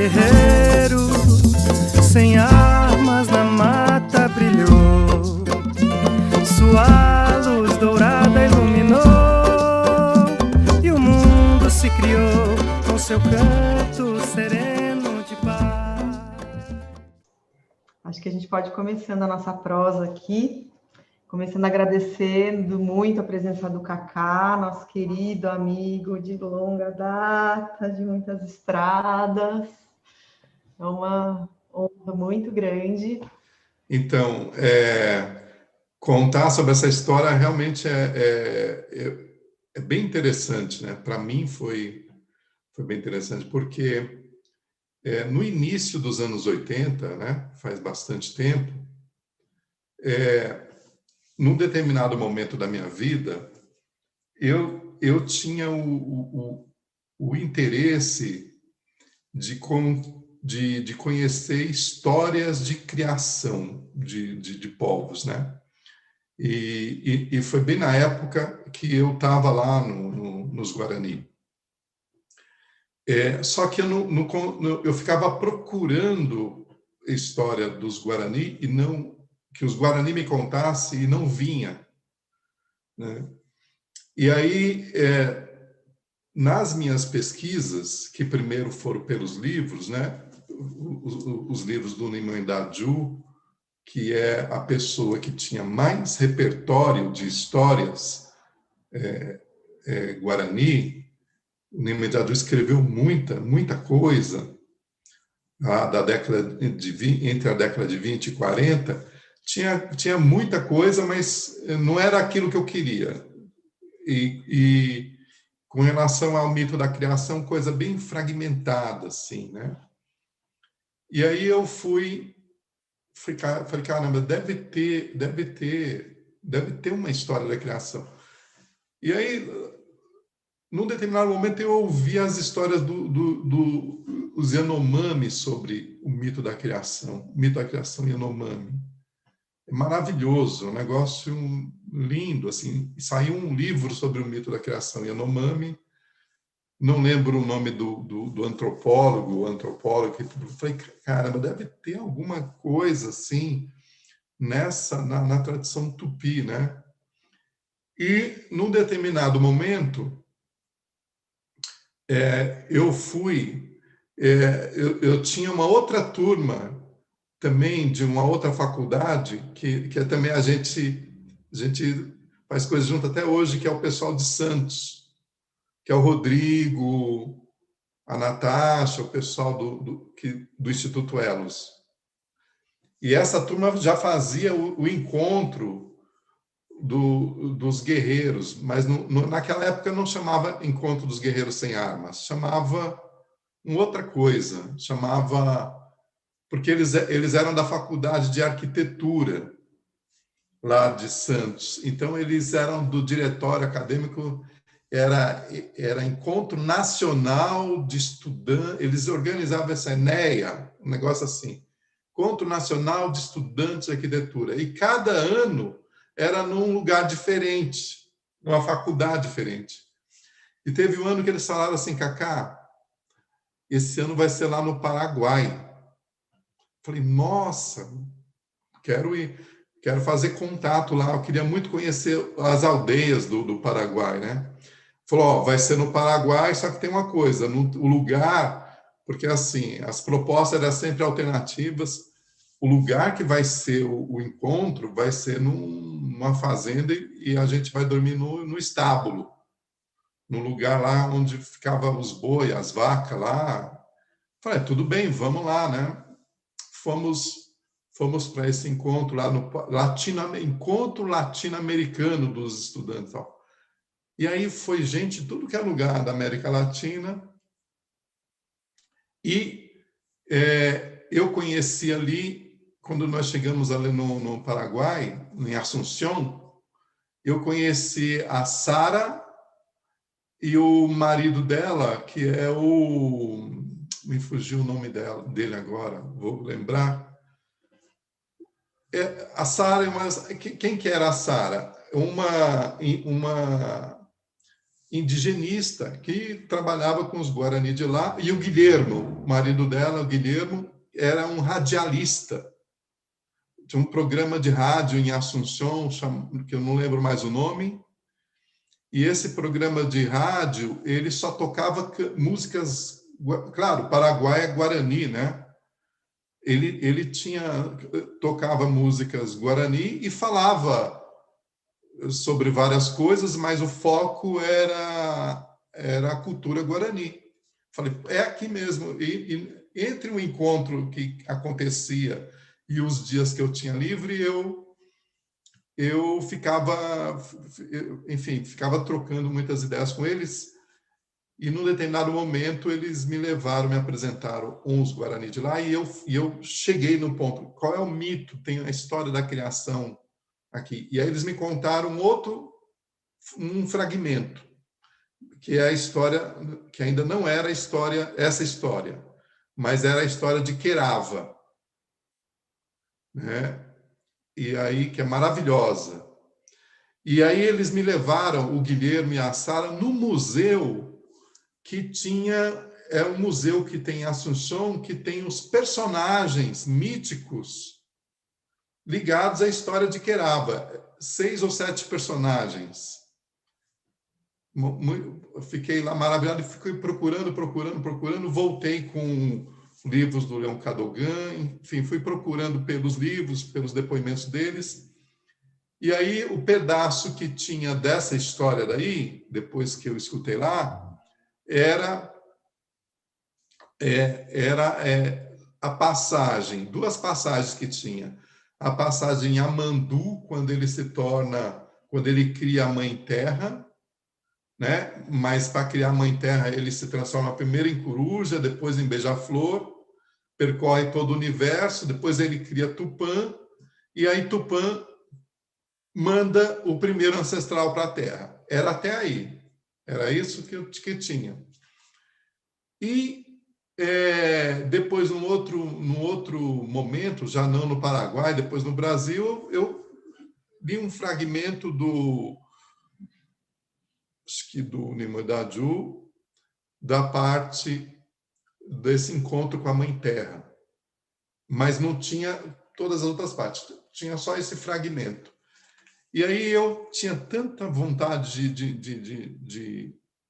guerreiro, sem armas na mata brilhou. Sua luz dourada iluminou e o mundo se criou com seu canto sereno de paz. Acho que a gente pode ir começando a nossa prosa aqui. Começando agradecendo muito a presença do Cacá, nosso querido amigo de longa data, de muitas estradas. É uma honra muito grande. Então, contar sobre essa história realmente é bem interessante, né? Para mim foi bem interessante, porque no início dos anos 80, né? Faz bastante tempo, num determinado momento da minha vida, eu tinha o interesse de conhecer histórias de criação de povos, né? E foi bem na época que eu estava lá nos Guarani. Só que eu ficava procurando a história dos Guarani e não que os Guarani me contassem e não vinha, né? E aí, nas minhas pesquisas, que primeiro foram pelos livros, né? Os livros do Nimandaju, que é a pessoa que tinha mais repertório de histórias Guarani. O Nimandaju escreveu muita coisa da década entre a década de 20 e 40. Tinha muita coisa, mas não era aquilo que eu queria. E com relação ao mito da criação, coisa bem fragmentada, assim, né? E aí eu falei, caramba, deve ter uma história da criação. E aí, num determinado momento, eu ouvi as histórias dos Yanomami sobre o mito da criação Yanomami. É maravilhoso, um negócio lindo, assim. Saiu um livro sobre o mito da criação Yanomami. Não lembro o nome do antropólogo, eu falei, caramba, deve ter alguma coisa assim na tradição tupi, né? E num determinado momento eu tinha uma outra turma também de uma outra faculdade que também a gente faz coisas junto até hoje, que é o pessoal de Santos, que é o Rodrigo, a Natasha, o pessoal do Instituto Elos. E essa turma já fazia o encontro dos guerreiros, mas naquela época não chamava Encontro dos Guerreiros Sem Armas, chamava uma outra coisa, porque eles eram da Faculdade de Arquitetura lá de Santos, então eles eram do diretório acadêmico. Era Encontro Nacional de Estudantes, eles organizavam essa ENEA, um negócio assim, Encontro Nacional de Estudantes de Arquitetura, e cada ano era num lugar diferente, numa faculdade diferente. E teve um ano que eles falaram assim, Cacá, esse ano vai ser lá no Paraguai. Falei, nossa, quero ir, quero fazer contato lá, eu queria muito conhecer as aldeias do Paraguai, né? Falou, vai ser no Paraguai, só que tem uma coisa, o lugar, porque assim, as propostas eram sempre alternativas, o lugar que vai ser o encontro vai ser numa fazenda e a gente vai dormir no estábulo, no lugar lá onde ficavam os boi, as vacas lá. Falei, tudo bem, vamos lá, né? Fomos para esse encontro lá no Encontro Latino-Americano dos Estudantes, tal. E aí foi gente de tudo que é lugar da América Latina. E eu conheci ali, quando nós chegamos ali no Paraguai, em Assunção, eu conheci a Sara e o marido dela, que é me fugiu o nome dele agora, vou lembrar. A Sara, quem que era a Sara? Uma indigenista que trabalhava com os Guarani de lá, e o Guilhermo, o marido dela, o Guilhermo, era um radialista de um programa de rádio em Assunção, que eu não lembro mais o nome, e esse programa de rádio, ele só tocava músicas, claro, Paraguai é Guarani, né? Ele tocava músicas Guarani e falava sobre várias coisas, mas o foco era a cultura Guarani. Falei, é aqui mesmo. E entre o encontro que acontecia e os dias que eu tinha livre, eu ficava, enfim, ficava trocando muitas ideias com eles, e num determinado momento eles me levaram, me apresentaram uns Guarani de lá, e eu cheguei no ponto, qual é o mito? Tem a história da criação aqui. E aí eles me contaram um fragmento, que é a história, que ainda não era essa história, mas era a história de Querava, né? E aí, que é maravilhosa. E aí eles me levaram, o Guilherme e a Sara, no museu que é um museu que tem em Assunção, que tem os personagens míticos ligados à história de Querava. 6 ou 7 personagens. Fiquei lá maravilhado e fiquei procurando, voltei com livros do Leon Cadogan, enfim, fui procurando pelos livros, pelos depoimentos deles, e aí o pedaço que tinha dessa história daí, depois que eu escutei lá, era a passagem, 2 passagens que tinha, a passagem em Amandu, quando ele cria a Mãe Terra, né? Mas para criar a Mãe Terra ele se transforma primeiro em coruja, depois em beija-flor, percorre todo o universo, depois ele cria Tupã, e aí Tupã manda o primeiro ancestral para a Terra. Era até aí. Era isso que tinha. E depois, num outro momento, já não no Paraguai, depois no Brasil, eu li um fragmento acho que do Nimodaju, da parte desse encontro com a Mãe Terra. Mas não tinha todas as outras partes, tinha só esse fragmento. E aí eu tinha tanta vontade de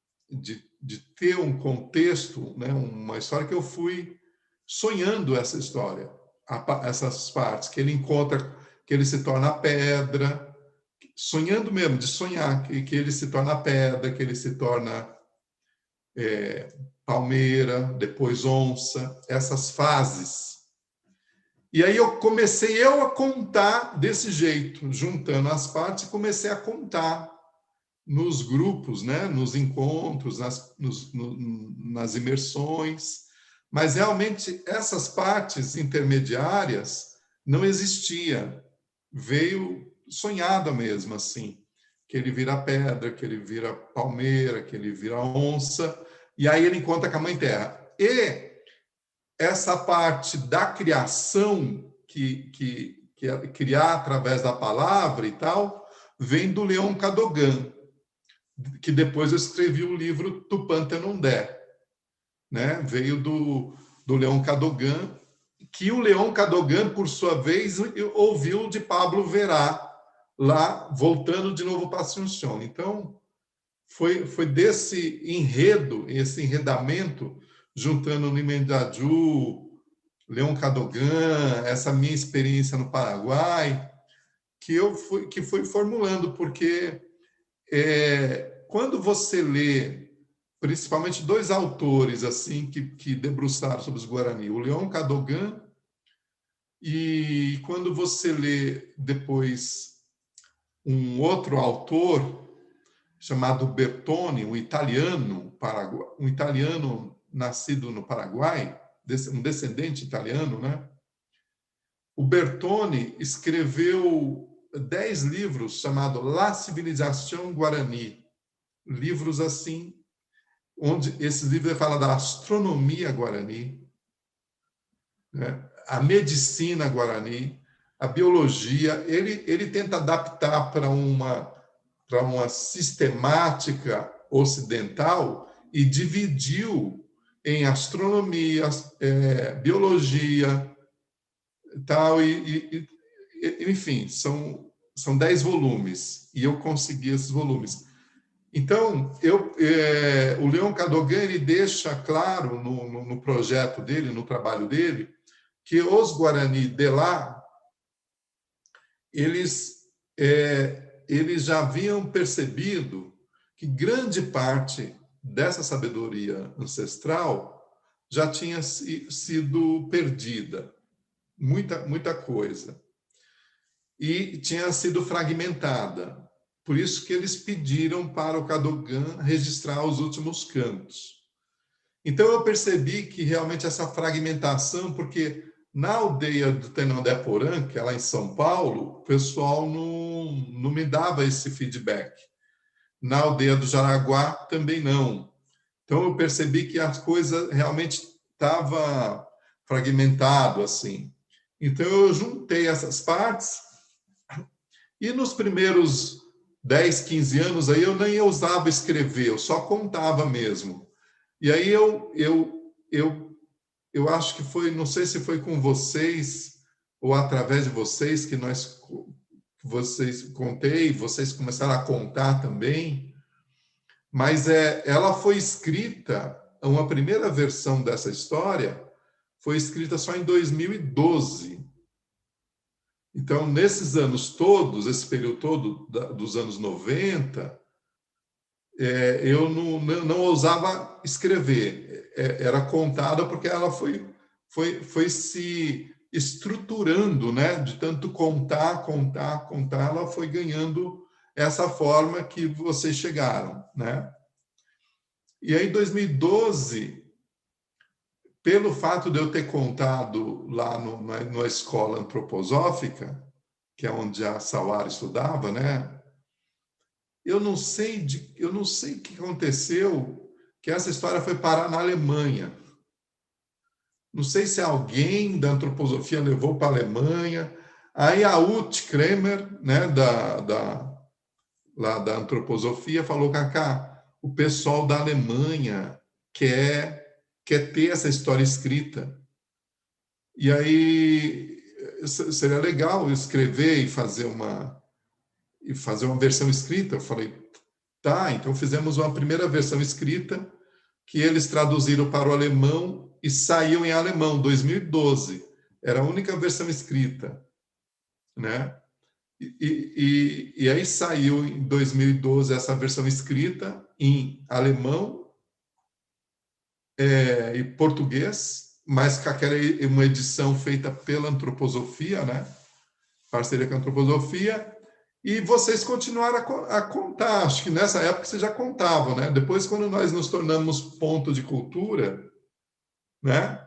ter um contexto, né, uma história, que eu fui sonhando essa história, essas partes, que ele encontra, que ele se torna pedra, sonhando mesmo, de sonhar, que ele se torna pedra, que ele se torna palmeira, depois onça, essas fases. E aí eu comecei a contar desse jeito, juntando as partes, e comecei a contar nos grupos, né, nos encontros, nas imersões, mas realmente essas partes intermediárias não existiam, veio sonhada mesmo, assim, que ele vira pedra, que ele vira palmeira, que ele vira onça, e aí ele encontra com a Mãe Terra. E essa parte da criação, que é criar através da palavra e tal, vem do Leon Cadogan, que depois eu escrevi o livro Tupã Tenondé, né? Veio do Leon Cadogan, que o Leon Cadogan, por sua vez, ouviu de Pablo Verá, lá, voltando de novo para Assunção. Então, foi desse enredo, esse enredamento, juntando o Nimendaju, Leon Cadogan, essa minha experiência no Paraguai, que fui formulando, porque quando você lê, principalmente 2 autores assim que debruçaram sobre os Guarani, o Leon Cadogan, e quando você lê depois um outro autor chamado Bertone, um italiano nascido no Paraguai, um descendente italiano, né? O Bertone escreveu 10 livros chamados La Civilização Guarani, livros assim, onde esse livro fala da astronomia guarani, né? A medicina guarani, a biologia. Ele tenta adaptar para uma sistemática ocidental e dividiu em astronomia, biologia, tal, enfim, são 10 volumes, e eu consegui esses volumes. Então, o Leon Cadogan, ele deixa claro no projeto dele, no trabalho dele, que os Guarani de lá, eles já haviam percebido que grande parte dessa sabedoria ancestral já tinha sido perdida, muita coisa, e tinha sido fragmentada. Por isso que eles pediram para o Cadogan registrar os últimos cantos. Então eu percebi que realmente essa fragmentação, porque na aldeia do Tenondeporã, que é lá em São Paulo, o pessoal não me dava esse feedback. Na aldeia do Jaraguá também não. Então eu percebi que as coisas realmente estavam fragmentado assim. Então eu juntei essas partes e nos primeiros 10, 15 anos aí eu nem ousava escrever, eu só contava mesmo. E aí eu acho que foi, não sei se foi com vocês ou através de vocês que vocês começaram a contar também, mas ela foi escrita, uma primeira versão dessa história foi escrita só em 2012. Então, nesses anos todos, esse período todo dos anos 90, eu não ousava escrever. Era contada porque ela foi se estruturando, né? De tanto contar, ela foi ganhando essa forma que vocês chegaram, né? E aí, em 2012, pelo fato de eu ter contado lá na escola antroposófica, que é onde a Sawara estudava, né? Eu não sei o que aconteceu, que essa história foi parar na Alemanha. Não sei se alguém da antroposofia levou para a Alemanha. Aí a Ute Kremer, né, lá da antroposofia, falou: Cacá, o pessoal da Alemanha quer ter essa história escrita. E aí seria legal escrever e fazer uma versão escrita. Eu falei, tá, então fizemos uma primeira versão escrita que eles traduziram para o alemão e saiu em alemão, 2012. Era a única versão escrita, né? E aí saiu em 2012 essa versão escrita em alemão e português, mas com uma edição feita pela antroposofia, né? Parceria com a antroposofia. E vocês continuaram a contar. Acho que nessa época vocês já contavam, né? Depois, quando nós nos tornamos ponto de cultura, né?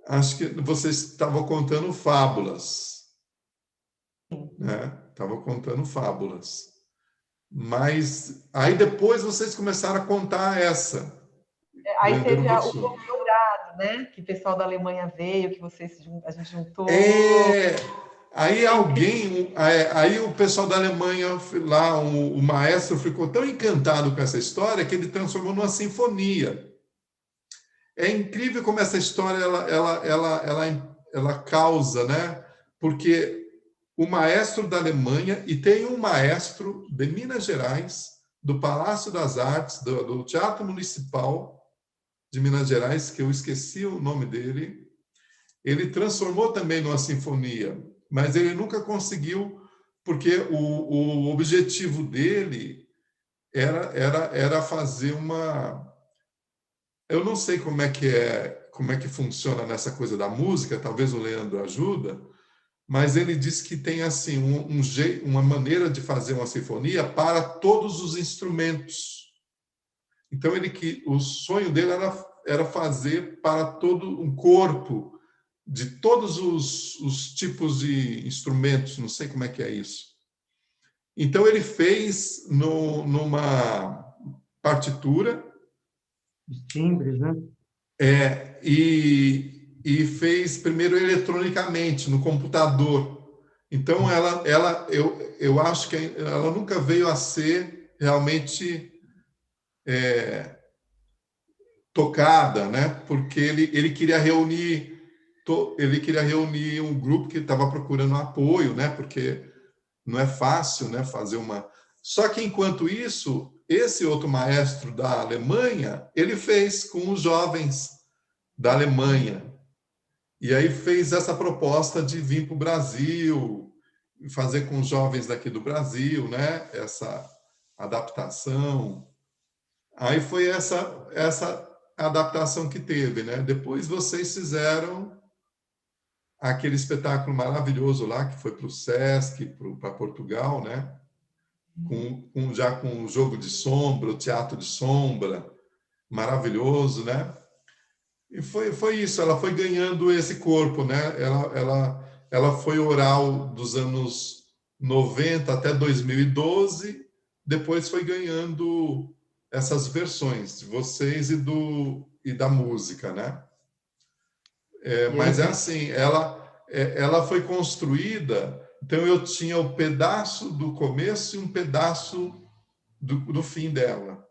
Acho que vocês estavam contando fábulas, né? Estavam contando fábulas. Mas aí depois vocês começaram a contar essa. Aí teve o Dourado, né? Que o pessoal da Alemanha veio, que a gente juntou. Aí o pessoal da Alemanha, lá, o maestro ficou tão encantado com essa história que ele transformou numa sinfonia. É incrível como essa história ela causa, né? Porque o maestro da Alemanha, e tem um maestro de Minas Gerais, do Palácio das Artes, do Teatro Municipal de Minas Gerais, que eu esqueci o nome dele, ele transformou também numa sinfonia, mas ele nunca conseguiu, porque o objetivo dele era fazer uma... Eu não sei como é que funciona nessa coisa da música, talvez o Leandro ajuda, mas ele diz que tem assim uma maneira de fazer uma sinfonia para todos os instrumentos. Então o sonho dele era fazer para todo um corpo de todos os tipos de instrumentos, não sei como é que é isso. Então ele fez numa partitura, os timbres, né? E fez primeiro eletronicamente no computador. Então eu acho que ela nunca veio a ser realmente tocada, né? Porque ele queria reunir um grupo que estava procurando apoio, né? Porque não é fácil, né? Fazer uma. Só que enquanto isso, esse outro maestro da Alemanha, ele fez com os jovens da Alemanha. E aí fez essa proposta de vir para o Brasil, fazer com os jovens daqui do Brasil, né? Essa adaptação. Aí foi essa adaptação que teve, né? Depois vocês fizeram aquele espetáculo maravilhoso lá, que foi para o Sesc, para Portugal, né? Já com o jogo de sombra, o teatro de sombra, maravilhoso, né? E foi isso, ela foi ganhando esse corpo, né? Ela foi oral dos anos 90 até 2012, depois foi ganhando essas versões de vocês e da música, né? Mas é assim, ela foi construída, então eu tinha o pedaço do começo e um pedaço do fim dela.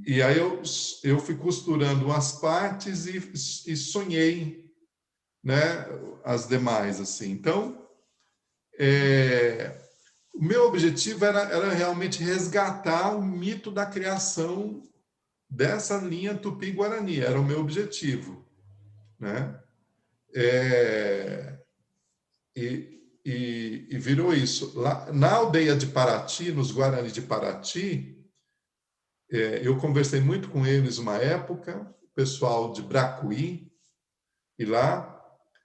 E aí eu fui costurando as partes e sonhei, né, as demais, assim. Então, o meu objetivo era realmente resgatar o mito da criação dessa linha Tupi-Guarani, era o meu objetivo, né? E virou isso. Lá, na aldeia de Paraty, nos Guarani de Paraty, eu conversei muito com eles uma época, o pessoal de Bracuí, e lá,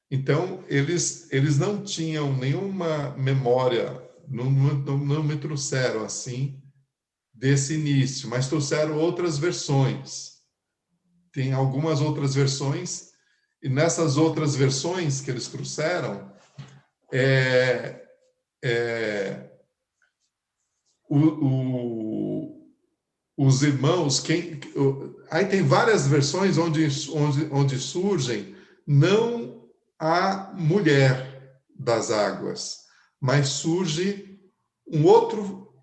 então, eles não tinham nenhuma memória, não me trouxeram assim, desse início, mas trouxeram outras versões. Tem algumas outras versões, e nessas outras versões que eles trouxeram, os irmãos, aí tem várias versões onde surgem não a mulher das águas, mas surge um outro,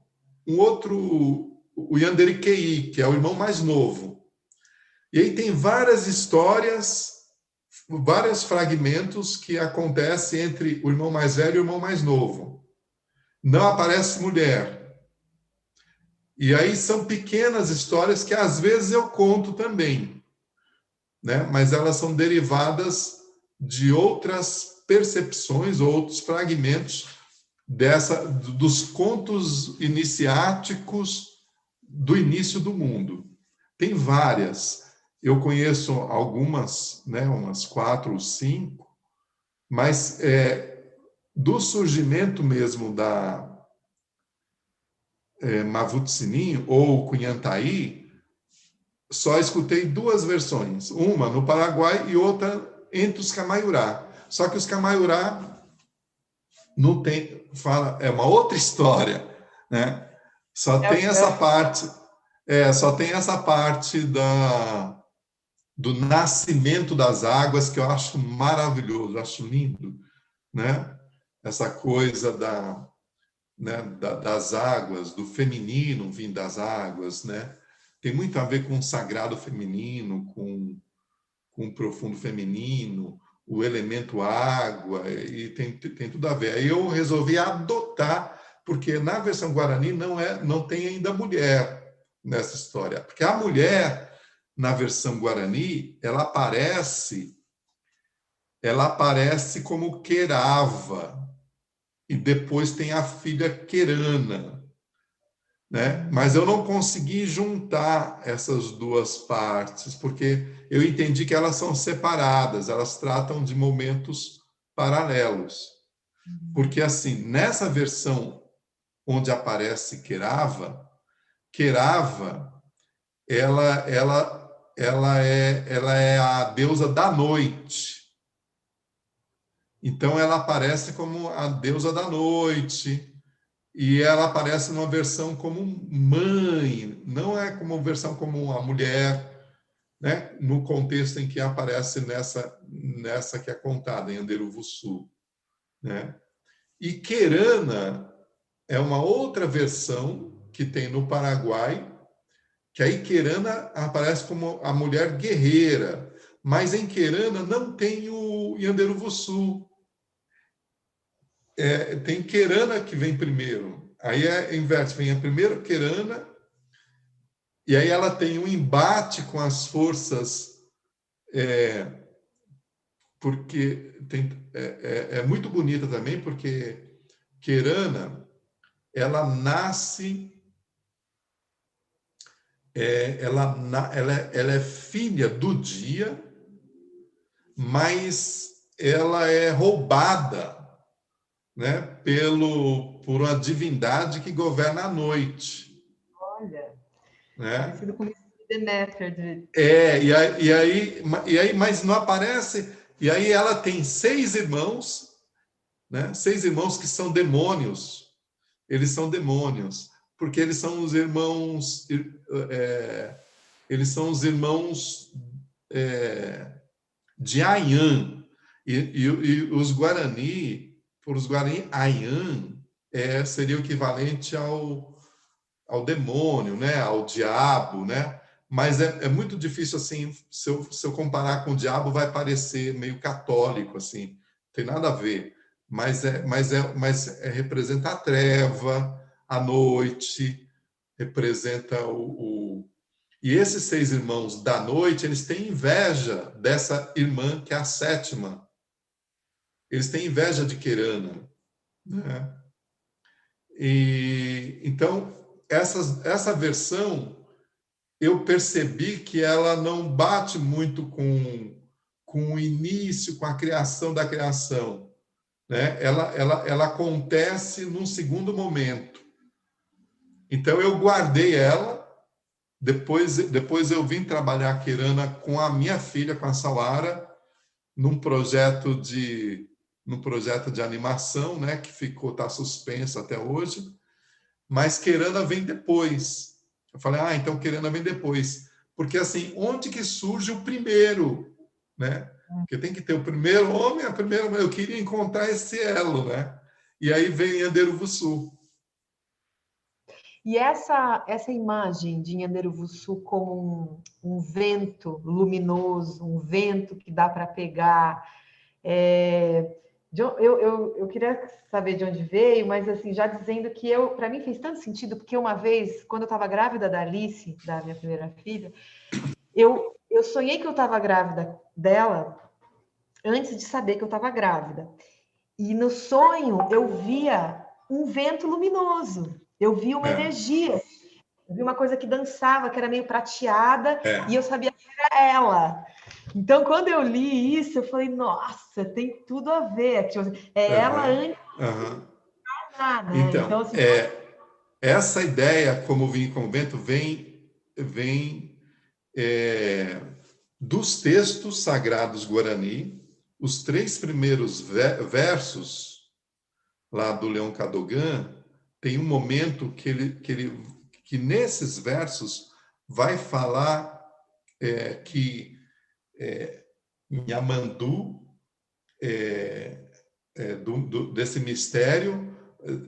o Yanderikei, que é o irmão mais novo. E aí tem várias histórias, vários fragmentos que acontecem entre o irmão mais velho e o irmão mais novo. Não aparece mulher. E aí são pequenas histórias que às vezes eu conto também, né? Mas elas são derivadas de outras percepções, outros fragmentos dos contos iniciáticos do início do mundo. Tem várias. Eu conheço algumas, né? Umas 4 ou 5, mas do surgimento mesmo da Mavutzininho ou Cunhantaí, só escutei 2 versões, uma no Paraguai e outra entre os Camaiurá. Só que os Camaiurá não tem, é uma outra história, né? Só tem essa parte do nascimento das águas que eu acho maravilhoso, acho lindo, né? Essa coisa das águas, do feminino vindo das águas, né? Tem muito a ver com o sagrado feminino, com o profundo feminino, o elemento água, e tem tudo a ver. Aí eu resolvi adotar, porque na versão Guarani não tem ainda mulher nessa história, porque a mulher na versão Guarani ela aparece como Querava, e depois tem a filha Querana, né? Mas eu não consegui juntar essas 2 partes, porque eu entendi que elas são separadas, elas tratam de momentos paralelos. Porque, assim, nessa versão onde aparece Querava, ela é a deusa da noite. Então, ela aparece como a deusa da noite, e ela aparece numa versão como mãe, não é como versão como a mulher, né? No contexto em que aparece nessa que é contada, em Anderuvuçu, né? E Querana é uma outra versão que tem no Paraguai, que aí Querana aparece como a mulher guerreira, mas em Querana não tem o Yanderuvuçu. Tem Querana que vem primeiro. Aí inverte, vem a primeira Querana, e aí ela tem um embate com as forças, porque é muito bonita também, porque Querana, ela nasce, ela é filha do dia, mas ela é roubada, né, por uma divindade que governa a noite. Olha, Né? parecido com o Deméter. E aí, mas não aparece. E aí ela tem 6 irmãos, né? 6 irmãos que são demônios. Eles são demônios, porque eles são os irmãos. Eles são os irmãos de Ayan. E os Guarani, por os Guarani, Ayan seria o equivalente ao demônio, né? Ao diabo, né? Mas é muito difícil, assim, se eu comparar com o diabo, vai parecer meio católico, assim, não tem nada a ver. Mas representa a treva, a noite, representa E esses 6 irmãos da noite, eles têm inveja dessa irmã, que é a 7ª. Eles têm inveja de Querana, né? E, então, essa versão, eu percebi que ela não bate muito com o início, com a criação da criação, né? Ela acontece num segundo momento. Então, eu guardei ela, depois eu vim trabalhar a Querana com a minha filha, com a Sawara, num projeto de animação, né? Que está suspenso até hoje, mas Querana vem depois. Eu falei, então Querana vem depois. Porque, assim, onde que surge o primeiro, né? Porque tem que ter o primeiro homem, a primeira mulher. Eu queria encontrar esse elo, né? E aí vem Yanderuvuçu. E essa imagem de Yanderuvuçu como um vento luminoso, um vento que dá para pegar, eu queria saber de onde veio, mas assim, já dizendo que para mim fez tanto sentido, porque uma vez, quando eu estava grávida da Alice, da minha primeira filha, eu sonhei que eu estava grávida dela antes de saber que eu estava grávida. E no sonho eu via um vento luminoso, eu via uma energia, eu vi uma coisa que dançava, que era meio prateada, e eu sabia que era ela. Então, quando eu li isso, eu falei, nossa, tem tudo a ver. Ela antes de nada, né? Então, assim, essa ideia, como vinha com o vento, vem dos textos sagrados Guarani. Os 3 primeiros versos lá do Leon Cadogan, tem um momento que nesses versos vai falar que Nhamandu, desse mistério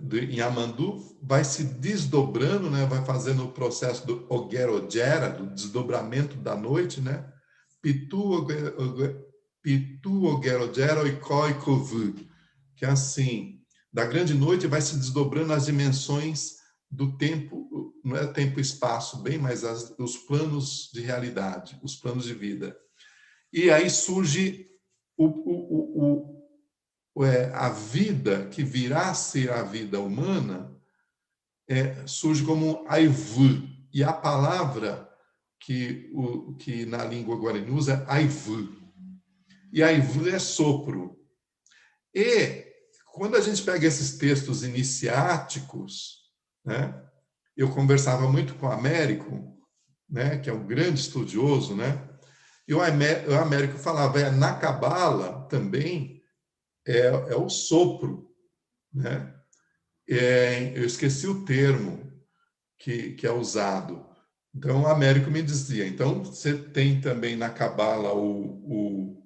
do Nhamandu, vai se desdobrando, né? Vai fazendo o processo do Ogerojera, do desdobramento da noite, né? Pitu Ogerojera Oikoi Kovu, que é assim, da grande noite vai se desdobrando as dimensões do tempo, não é tempo e espaço, bem, mas os planos de realidade, os planos de vida. E aí surge a vida que virá a ser a vida humana, surge como Aivu. E a palavra que na língua guarani usa é Aivu. E Aivu é sopro. E quando a gente pega esses textos iniciáticos, né, eu conversava muito com o Américo, né, que é um grande estudioso, né, e o Américo falava, na Cabala também é o sopro, né? Eu esqueci o termo que é usado. Então, o Américo me dizia, então, você tem também na Cabala o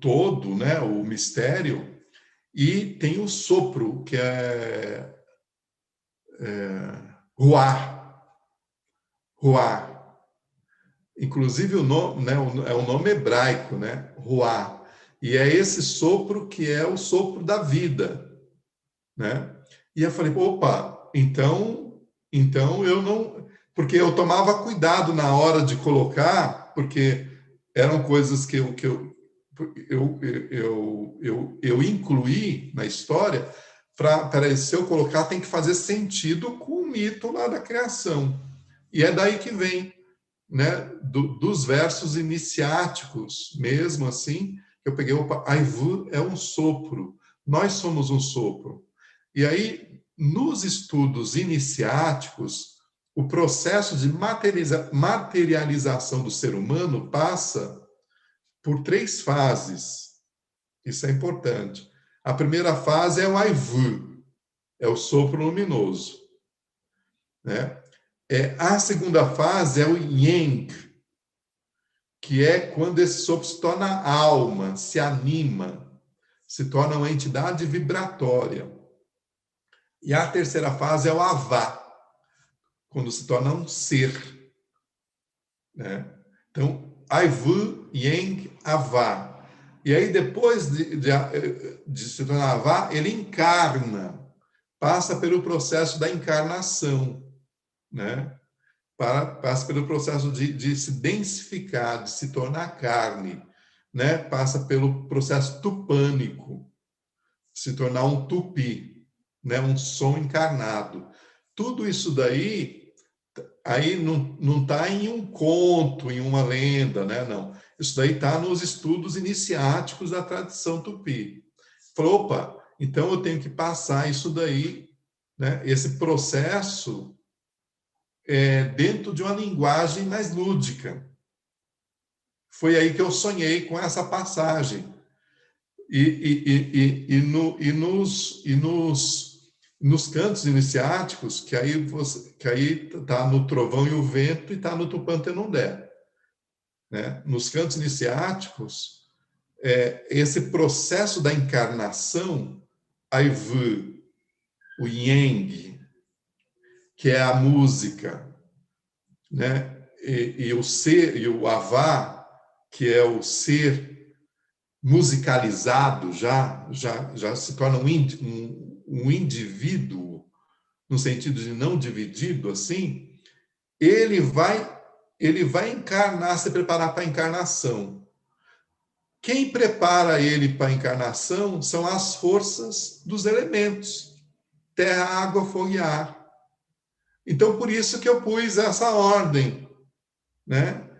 todo, né, o mistério, e tem o sopro, que é Ruá. Ruá. Inclusive o nome, né, é o nome hebraico, né? Ruá. E é esse sopro que é o sopro da vida, né? E eu falei, opa, então eu não, porque eu tomava cuidado na hora de colocar, porque eram coisas que eu incluí na história. Para se eu colocar, tem que fazer sentido com o mito lá da criação. E é daí que vem, né, dos versos iniciáticos, mesmo assim, eu peguei, opa, Aivu é um sopro, nós somos um sopro. E aí, nos estudos iniciáticos, o processo de materialização do ser humano passa por 3 fases. Isso é importante. A primeira fase é o Aivu, é o sopro luminoso, né? A segunda fase é o Yang, que é quando esse sopro se torna alma, se anima, se torna uma entidade vibratória. E a terceira fase é o Avá, quando se torna um ser, né? Então, Aivu, Yang, Avá. E aí, depois de se tornar Avá, ele encarna, passa pelo processo da encarnação, né? Passa pelo processo de se densificar, de se tornar carne, né? Passa pelo processo tupânico, se tornar um tupi, né? Um som encarnado. Tudo isso daí aí não está em um conto, em uma lenda, né? Não. Isso daí está nos estudos iniciáticos da tradição tupi. Falou, opa, então eu tenho que passar isso daí, né? Esse processo dentro de uma linguagem mais lúdica. Foi aí que eu sonhei com essa passagem. Nos cantos iniciáticos, que aí está no trovão e o vento e está no Tupã-Tenundé, né? Nos cantos iniciáticos, esse processo da encarnação, Aivu, o Yang, que é a música, né? E o ser, e o Avá, que é o ser musicalizado, já se torna um indivíduo, no sentido de não dividido, assim, ele vai encarnar, se preparar para a encarnação. Quem prepara ele para a encarnação são as forças dos elementos, terra, água, fogo e ar. Então, por isso que eu pus essa ordem, né?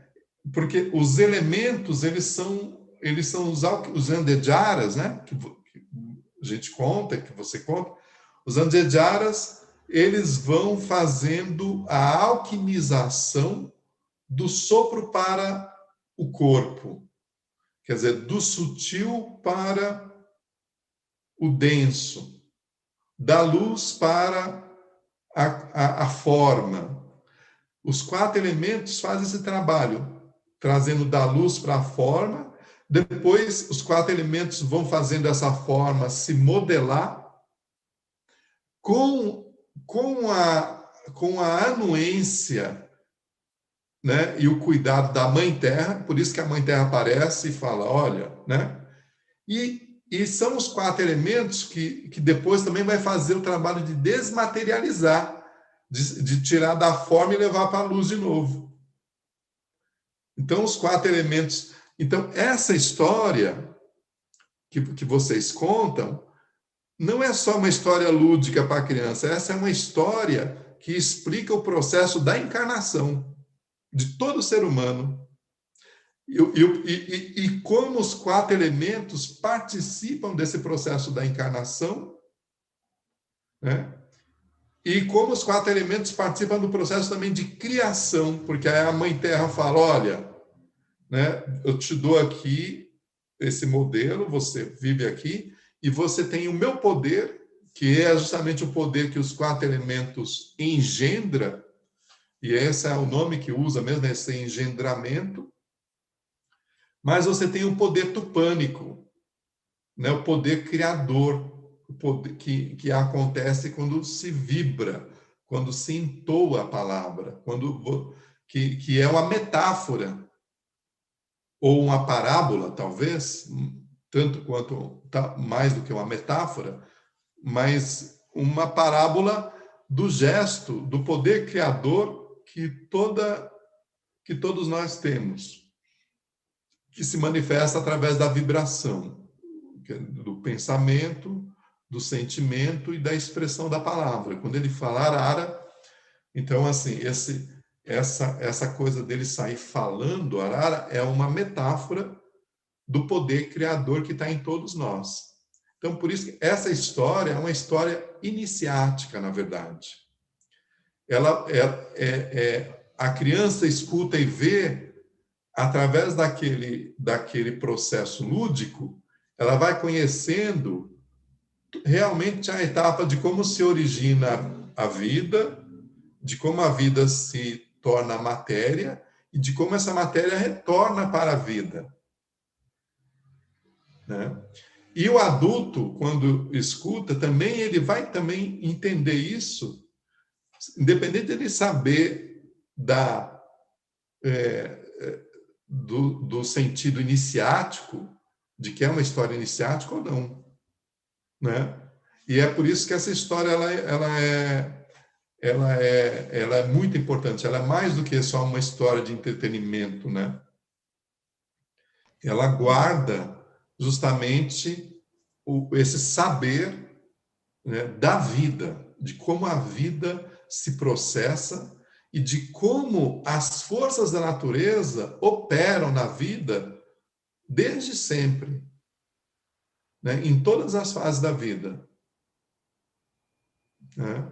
Porque os elementos, eles são os Andejaras, né? Que a gente conta, que você conta. Os Andejaras, eles vão fazendo a alquimização do sopro para o corpo. Quer dizer, do sutil para o denso, da luz para a forma. Os 4 elementos fazem esse trabalho, trazendo da luz para a forma. Depois, os 4 elementos vão fazendo essa forma se modelar com a anuência, né, e o cuidado da Mãe Terra. Por isso que a Mãe Terra aparece e fala, olha, né? E são os 4 elementos que depois também vai fazer o trabalho de desmaterializar, de tirar da forma e levar para a luz de novo. Então, os 4 elementos... Então, essa história que vocês contam não é só uma história lúdica para a criança, essa é uma história que explica o processo da encarnação de todo ser humano. E como os 4 elementos participam desse processo da encarnação, né? E como os 4 elementos participam do processo também de criação, porque aí a Mãe Terra fala, olha, né, eu te dou aqui esse modelo, você vive aqui, e você tem o meu poder, que é justamente o poder que os 4 elementos engendram, e esse é o nome que usa mesmo, esse engendramento. Mas você tem o poder tupânico, né? O poder criador, o poder que acontece quando se vibra, quando se entoa a palavra, que é uma metáfora, ou uma parábola, talvez, tanto quanto mais do que uma metáfora, mas uma parábola do gesto, do poder criador que todos nós temos, que se manifesta através da vibração, do pensamento, do sentimento e da expressão da palavra. Quando ele fala arara, então, assim, essa coisa dele sair falando arara é uma metáfora do poder criador que está em todos nós. Então, por isso que essa história é uma história iniciática, na verdade. A criança escuta e vê, através daquele processo lúdico, ela vai conhecendo realmente a etapa de como se origina a vida, de como a vida se torna matéria e de como essa matéria retorna para a vida, né? E o adulto, quando escuta, também ele vai também entender isso, independente de ele saber do sentido iniciático, de que é uma história iniciática ou não, né? E é por isso que essa história ela é muito importante. Ela é mais do que só uma história de entretenimento, né? Ela guarda justamente esse saber, né, da vida, de como a vida se processa e de como as forças da natureza operam na vida desde sempre, né, em todas as fases da vida, né?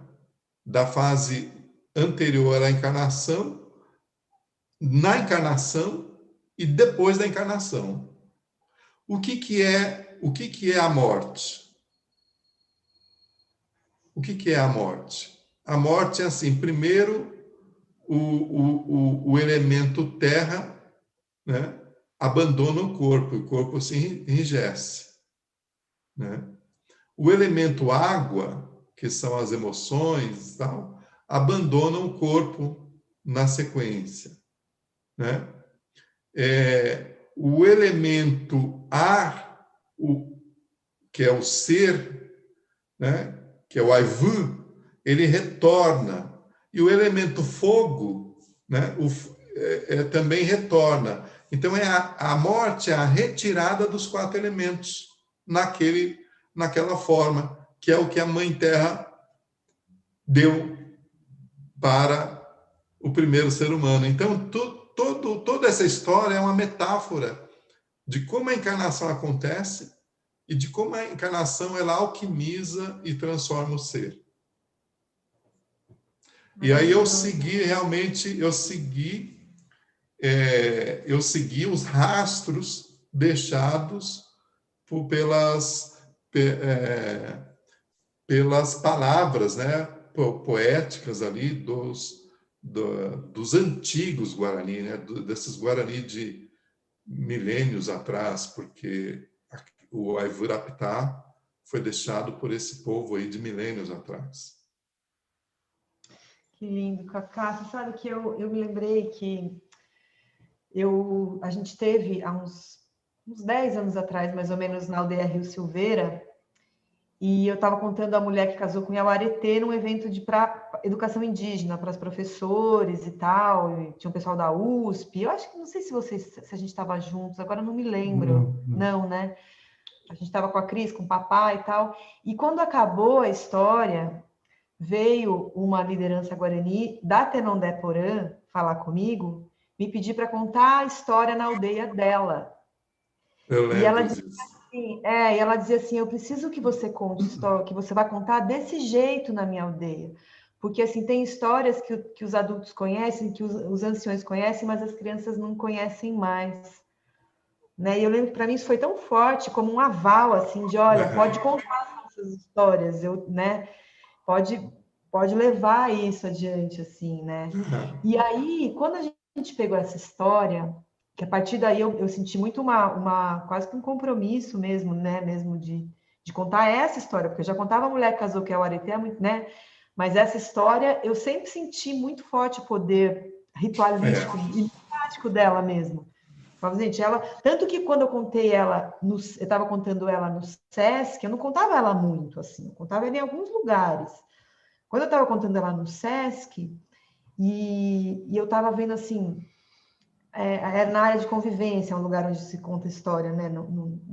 Da fase anterior à encarnação, na encarnação e depois da encarnação. O que é a morte? O que é a morte? A morte é assim, primeiro, o elemento terra, né, abandona o corpo se enrijece, né? O elemento água, que são as emoções, tal, abandonam o corpo na sequência, né? O elemento ar, que é o ser, né, que é o Aivu, ele retorna. E o elemento fogo, né, também retorna. Então, a morte é a retirada dos 4 elementos naquela forma, que é o que a Mãe Terra deu para o primeiro ser humano. Então, toda essa história é uma metáfora de como a encarnação acontece e de como a encarnação ela alquimiza e transforma o ser. E aí eu segui os rastros deixados pelas palavras, né, poéticas ali dos antigos Guarani, né, desses Guarani de milênios atrás, porque o Aivurapitá foi deixado por esse povo aí de milênios atrás. Que lindo, Cacá. Você sabe que eu me lembrei que a gente teve há uns 10 anos atrás, mais ou menos, na aldeia Rio Silveira, e eu estava contando a mulher que casou com Iauaretê num evento para educação indígena, para os professores e tal, e tinha um pessoal da USP. Eu acho que, não sei se a gente estava juntos, agora não me lembro. Não, né? A gente estava com a Cris, com o papai e tal. E quando acabou a história, veio uma liderança guarani da Tenondé Porã falar comigo, me pedir para contar a história na aldeia dela. Eu lembro e ela dizia disso. assim, e ela dizia assim, eu preciso que você conte história, que você vai contar desse jeito na minha aldeia. Porque assim, tem histórias que os adultos conhecem, que os anciões conhecem, mas as crianças não conhecem mais. Né? E eu lembro que para mim isso foi tão forte, como um aval, assim, de olha, pode contar essas histórias, né? Pode levar isso adiante, assim, né? E aí, quando a gente pegou essa história, que a partir daí eu senti muito quase que um compromisso mesmo, né? Mesmo de contar essa história, porque eu já contava a mulher que casou, que é o Areté, né? Mas essa história eu sempre senti muito forte o poder ritualístico, iniciático dela mesmo. Gente, ela, tanto que quando eu contei ela, eu estava contando ela no Sesc, eu não contava ela muito, assim, eu contava ela em alguns lugares. Quando eu estava contando ela no Sesc, e eu estava vendo, assim, era na área de convivência, é um lugar onde se conta história, né,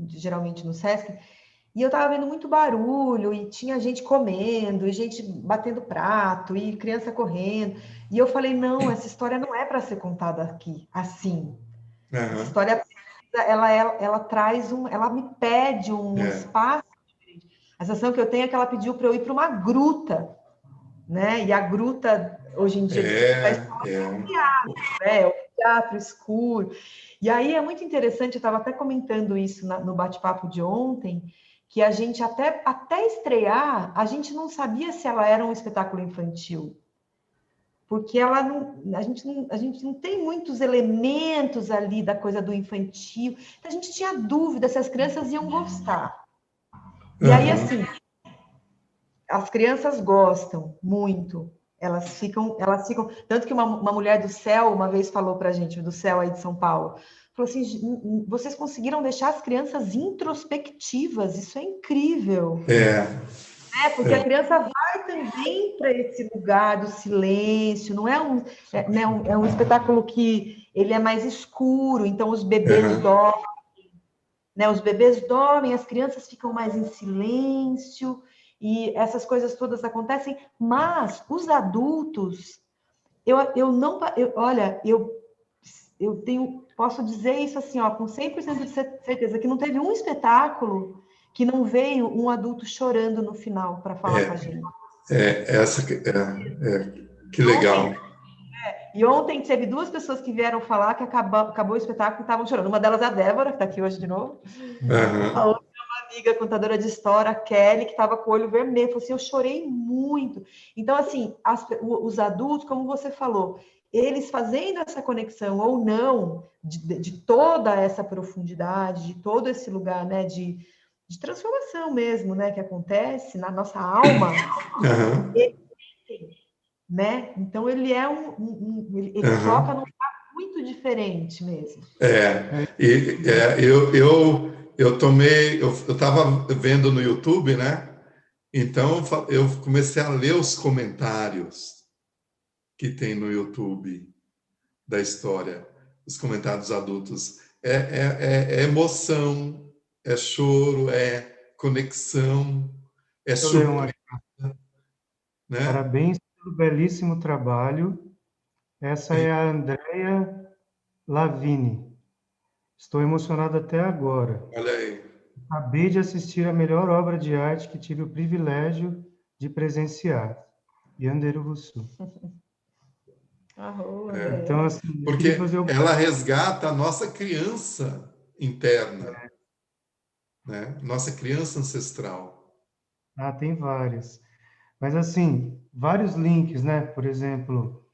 geralmente no Sesc, e eu estava vendo muito barulho, e tinha gente comendo, e gente batendo prato, e criança correndo, e eu falei, não, essa história não é para ser contada aqui, assim. Essa história, ela traz ela me pede um espaço diferente. A sensação que eu tenho é que ela pediu para eu ir para uma gruta, né? E a gruta, hoje em dia, é o teatro escuro. E aí é muito interessante, eu estava até comentando isso no bate-papo de ontem, que a gente, até estrear, a gente não sabia se ela era um espetáculo infantil. Porque a gente não tem muitos elementos ali da coisa do infantil. Então, a gente tinha dúvida se as crianças iam gostar. E aí, assim, as crianças gostam muito. Elas ficam. Tanto que uma mulher do céu uma vez falou para a gente, do céu aí de São Paulo, falou assim: vocês conseguiram deixar as crianças introspectivas, isso é incrível. Porque a criança vai também para esse lugar do silêncio, não é um espetáculo que ele é mais escuro, então os bebês dormem, né? Os bebês dormem, as crianças ficam mais em silêncio, e essas coisas todas acontecem, mas os adultos, olha, posso dizer isso assim, ó, com 100% de certeza, que não teve um espetáculo que não veio um adulto chorando no final para falar com a gente. Que legal. E ontem teve duas pessoas que vieram falar que acabou o espetáculo e estavam chorando. Uma delas é a Débora, que está aqui hoje de novo. A outra é uma amiga contadora de história, a Kelly, que estava com o olho vermelho. Falou assim, eu chorei muito. Então, assim, os adultos, como você falou, eles fazendo essa conexão ou não de toda essa profundidade, de todo esse lugar, né, de transformação mesmo, né, que acontece na nossa alma, né? Então ele é ele toca num lugar muito diferente mesmo. Eu estava vendo no YouTube, né? Então eu comecei a ler os comentários que tem no YouTube da história, os comentários adultos. É emoção, é choro, é conexão, é surpresa, né? Parabéns pelo belíssimo trabalho. Essa é a Andrea Lavini. Estou emocionado até agora. Olha aí. Acabei de assistir a melhor obra de arte que tive o privilégio de presenciar. Yanderu Rusu. Então, assim, eu Porque queria fazer ela resgata a nossa criança interna, né? Nossa criança ancestral. tem várias. Mas, assim, vários links, né? Por exemplo,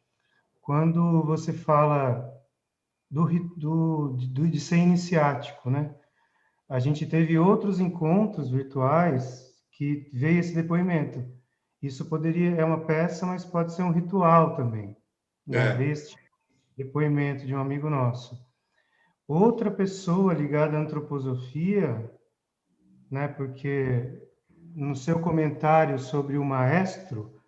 quando você fala de ser iniciático, né? A gente teve outros encontros virtuais que veio esse depoimento. Isso é uma peça, mas pode ser um ritual também, né? Veio esse depoimento de um amigo nosso. Outra pessoa ligada à antroposofia, né? Porque no seu comentário sobre o maestro,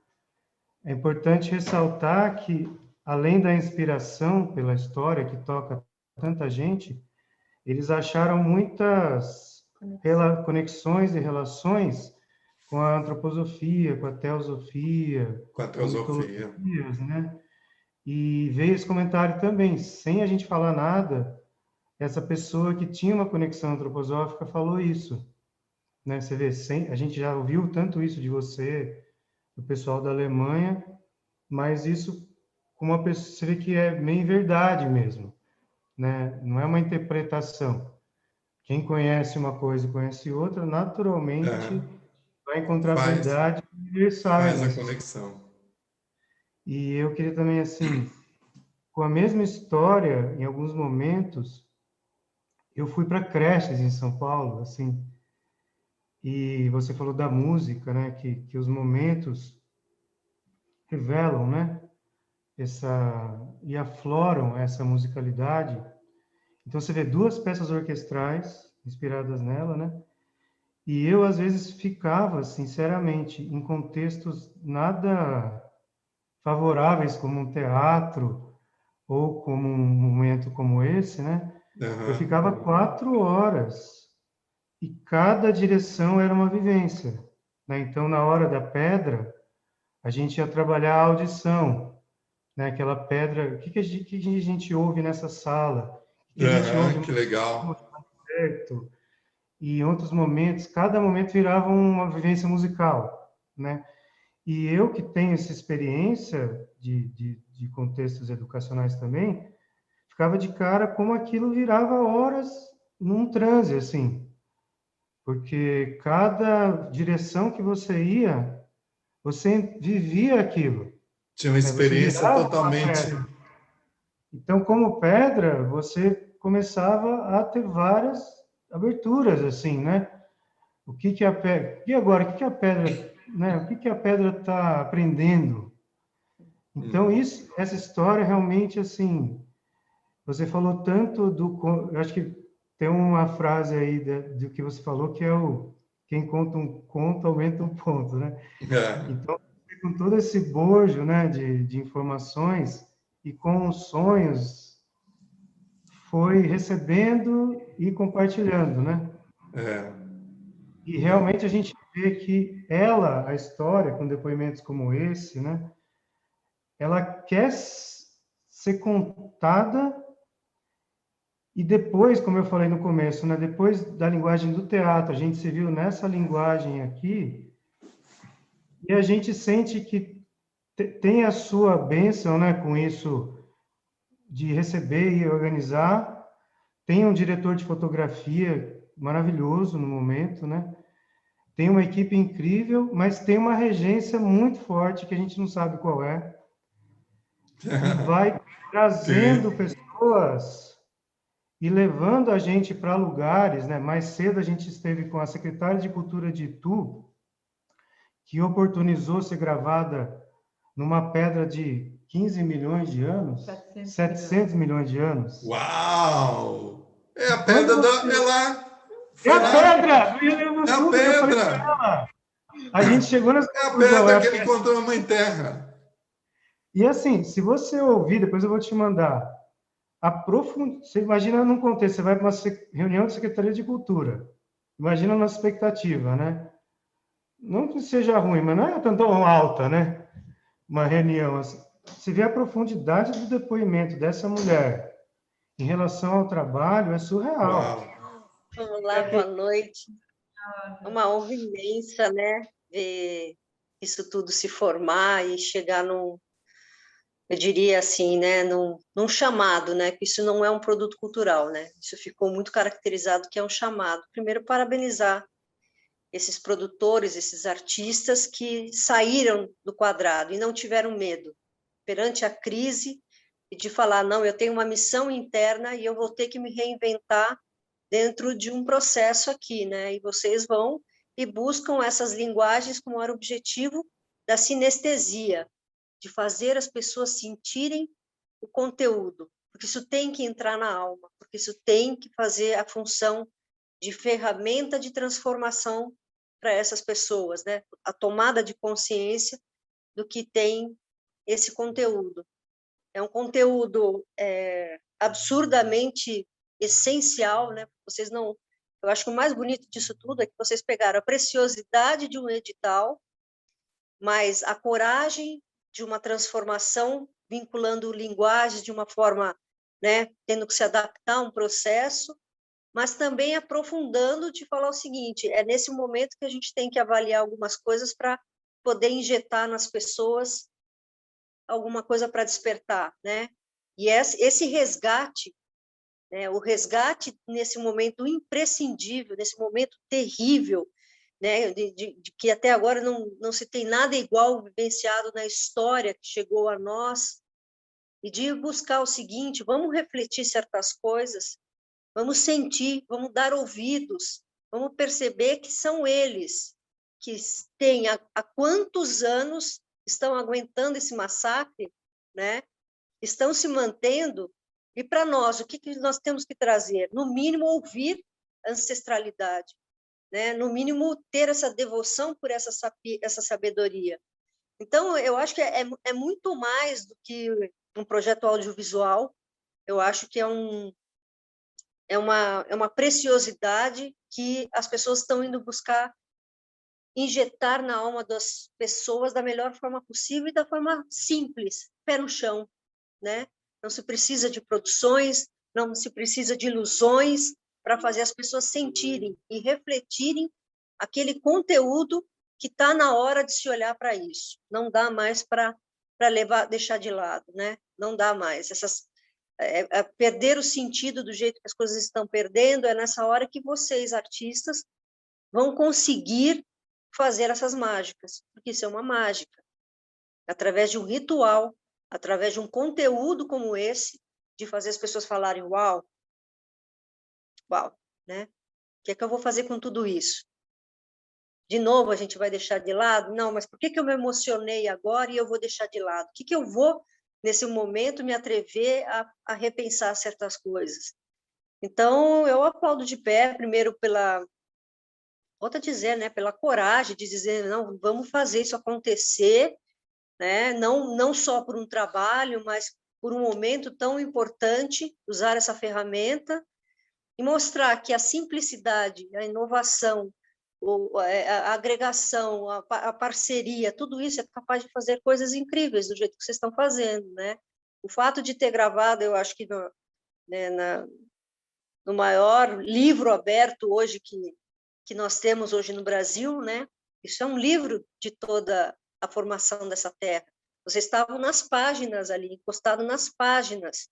é importante ressaltar que, além da inspiração pela história que toca tanta gente, eles acharam muitas conexões e relações com a antroposofia, com a teosofia, Com a com teosofia. mitologias, né? E veio esse comentário também, sem a gente falar nada, essa pessoa que tinha uma conexão antroposófica falou isso, né? Você vê, a gente já ouviu tanto isso de você, do pessoal da Alemanha, mas isso com uma pessoa, você vê que é meio verdade mesmo, né? Não é uma interpretação. Quem conhece uma coisa e conhece outra, naturalmente vai encontrar verdades universais. Faz a conexão. E eu queria também, assim, com a mesma história, em alguns momentos, eu fui para creches em São Paulo, assim, e você falou da música, né, que os momentos revelam, né? e afloram essa musicalidade. Então você vê duas peças orquestrais inspiradas nela, né? E eu às vezes ficava, sinceramente, em contextos nada favoráveis, como um teatro ou como um momento como esse, né? Eu Aham. ficava 4 horas e cada direção era uma vivência, né? Então, na hora da pedra, a gente ia trabalhar a audição, né? Aquela pedra, que a gente ouve nessa sala? O que a gente ouve Aham, que mais legal. perto? E em outros momentos, cada momento virava uma vivência musical, né? E eu que tenho essa experiência de contextos educacionais também, ficava de cara como aquilo virava horas num transe, assim, porque cada direção que você ia, você vivia aquilo, Tinha uma né? Você experiência virava uma totalmente. pedra. Então, como pedra, você começava a ter várias aberturas, assim, né? O que que a pedra... E agora, o que que a pedra, né? O que que a pedra está aprendendo? Então, Uhum. essa história realmente, assim, você falou tanto do... Eu acho que tem uma frase aí do que você falou que é o quem conta um conto aumenta um ponto, né? É. Então, com todo esse bojo, né, de informações e com os sonhos, foi recebendo e compartilhando, né? É. E Não. realmente a gente vê que ela, a história, com depoimentos como esse, né, ela quer ser contada e depois, como eu falei no começo, né, depois da linguagem do teatro, a gente se viu nessa linguagem aqui e a gente sente que tem a sua bênção, né, com isso de receber e organizar. Tem um diretor de fotografia maravilhoso no momento, né? Tem uma equipe incrível, mas tem uma regência muito forte que a gente não sabe qual é e vai trazendo Sim. pessoas e levando a gente para lugares, né? Mais cedo a gente esteve com a secretária de Cultura de Itu, que oportunizou ser gravada numa pedra de 15 milhões de anos, 700 700 milhões. milhões de anos. Uau! É E a quando pedra da. É você... lá! É Foi a lá! pedra do Rio Grande do É a Sul, que eu falei para pedra! ela. A gente chegou nessa É a conclusão. pedra que ele encontrou na Mãe Terra. E assim, se você ouvir, depois eu vou te mandar, você imagina num contexto, você vai para uma reunião de Secretaria de Cultura, imagina a nossa expectativa, né? Não que seja ruim, mas não é tão alta, né? Uma reunião assim. Você vê a profundidade do depoimento dessa mulher em relação ao trabalho, é Uau! surreal. Vamos lá, boa noite. É uma honra imensa, né, ver isso tudo se formar e chegar num, eu diria assim, né, num chamado, né, que isso não é um produto cultural, né, isso ficou muito caracterizado que é um chamado. Primeiro, parabenizar esses produtores, esses artistas que saíram do quadrado e não tiveram medo perante a crise e de falar, não, eu tenho uma missão interna e eu vou ter que me reinventar dentro de um processo aqui, né? E vocês vão e buscam essas linguagens com o maior objetivo da sinestesia, de fazer as pessoas sentirem o conteúdo, porque isso tem que entrar na alma, porque isso tem que fazer a função de ferramenta de transformação para essas pessoas, né? A tomada de consciência do que tem esse conteúdo. É um conteúdo absurdamente essencial, né? Vocês não, eu acho que o mais bonito disso tudo é que vocês pegaram a preciosidade de um edital, mas a coragem de uma transformação, vinculando linguagens de uma forma, né, tendo que se adaptar a um processo, mas também aprofundando de falar o seguinte, é nesse momento que a gente tem que avaliar algumas coisas para poder injetar nas pessoas alguma coisa para despertar, né? E esse resgate, né, o resgate nesse momento imprescindível, nesse momento terrível, né, de que até agora não se tem nada igual vivenciado na história que chegou a nós, e de buscar o seguinte, vamos refletir certas coisas, vamos sentir, vamos dar ouvidos, vamos perceber que são eles que têm há quantos anos estão aguentando esse massacre né? Estão se mantendo, e para nós, o que nós temos que trazer? No mínimo, ouvir a ancestralidade, né? No mínimo, ter essa devoção por essa sabedoria. Então, eu acho que é muito mais do que um projeto audiovisual, eu acho que é uma preciosidade que as pessoas estão indo buscar injetar na alma das pessoas da melhor forma possível e da forma simples, pé no chão, né? Não se precisa de produções, não se precisa de ilusões para fazer as pessoas sentirem e refletirem aquele conteúdo que está na hora de se olhar para isso. Não dá mais para deixar de lado, né? Não dá mais. Perder o sentido do jeito que as coisas estão perdendo, é nessa hora que vocês, artistas, vão conseguir fazer essas mágicas, porque isso é uma mágica. Através de um ritual, através de um conteúdo como esse, de fazer as pessoas falarem, uau, né? O que é que eu vou fazer com tudo isso? De novo, a gente vai deixar de lado? Não, mas por que eu me emocionei agora e eu vou deixar de lado? O que eu vou, nesse momento, me atrever a repensar certas coisas? Então, eu aplaudo de pé, primeiro volto a dizer, né, pela coragem de dizer, não, vamos fazer isso acontecer, né? Não só por um trabalho, mas por um momento tão importante, usar essa ferramenta e mostrar que a simplicidade, a inovação, a agregação, a parceria, tudo isso é capaz de fazer coisas incríveis do jeito que vocês estão fazendo, né? O fato de ter gravado, eu acho que no maior livro aberto hoje que nós temos hoje no Brasil, né? Isso é um livro de toda a formação dessa terra. Vocês estavam nas páginas ali, encostado nas páginas,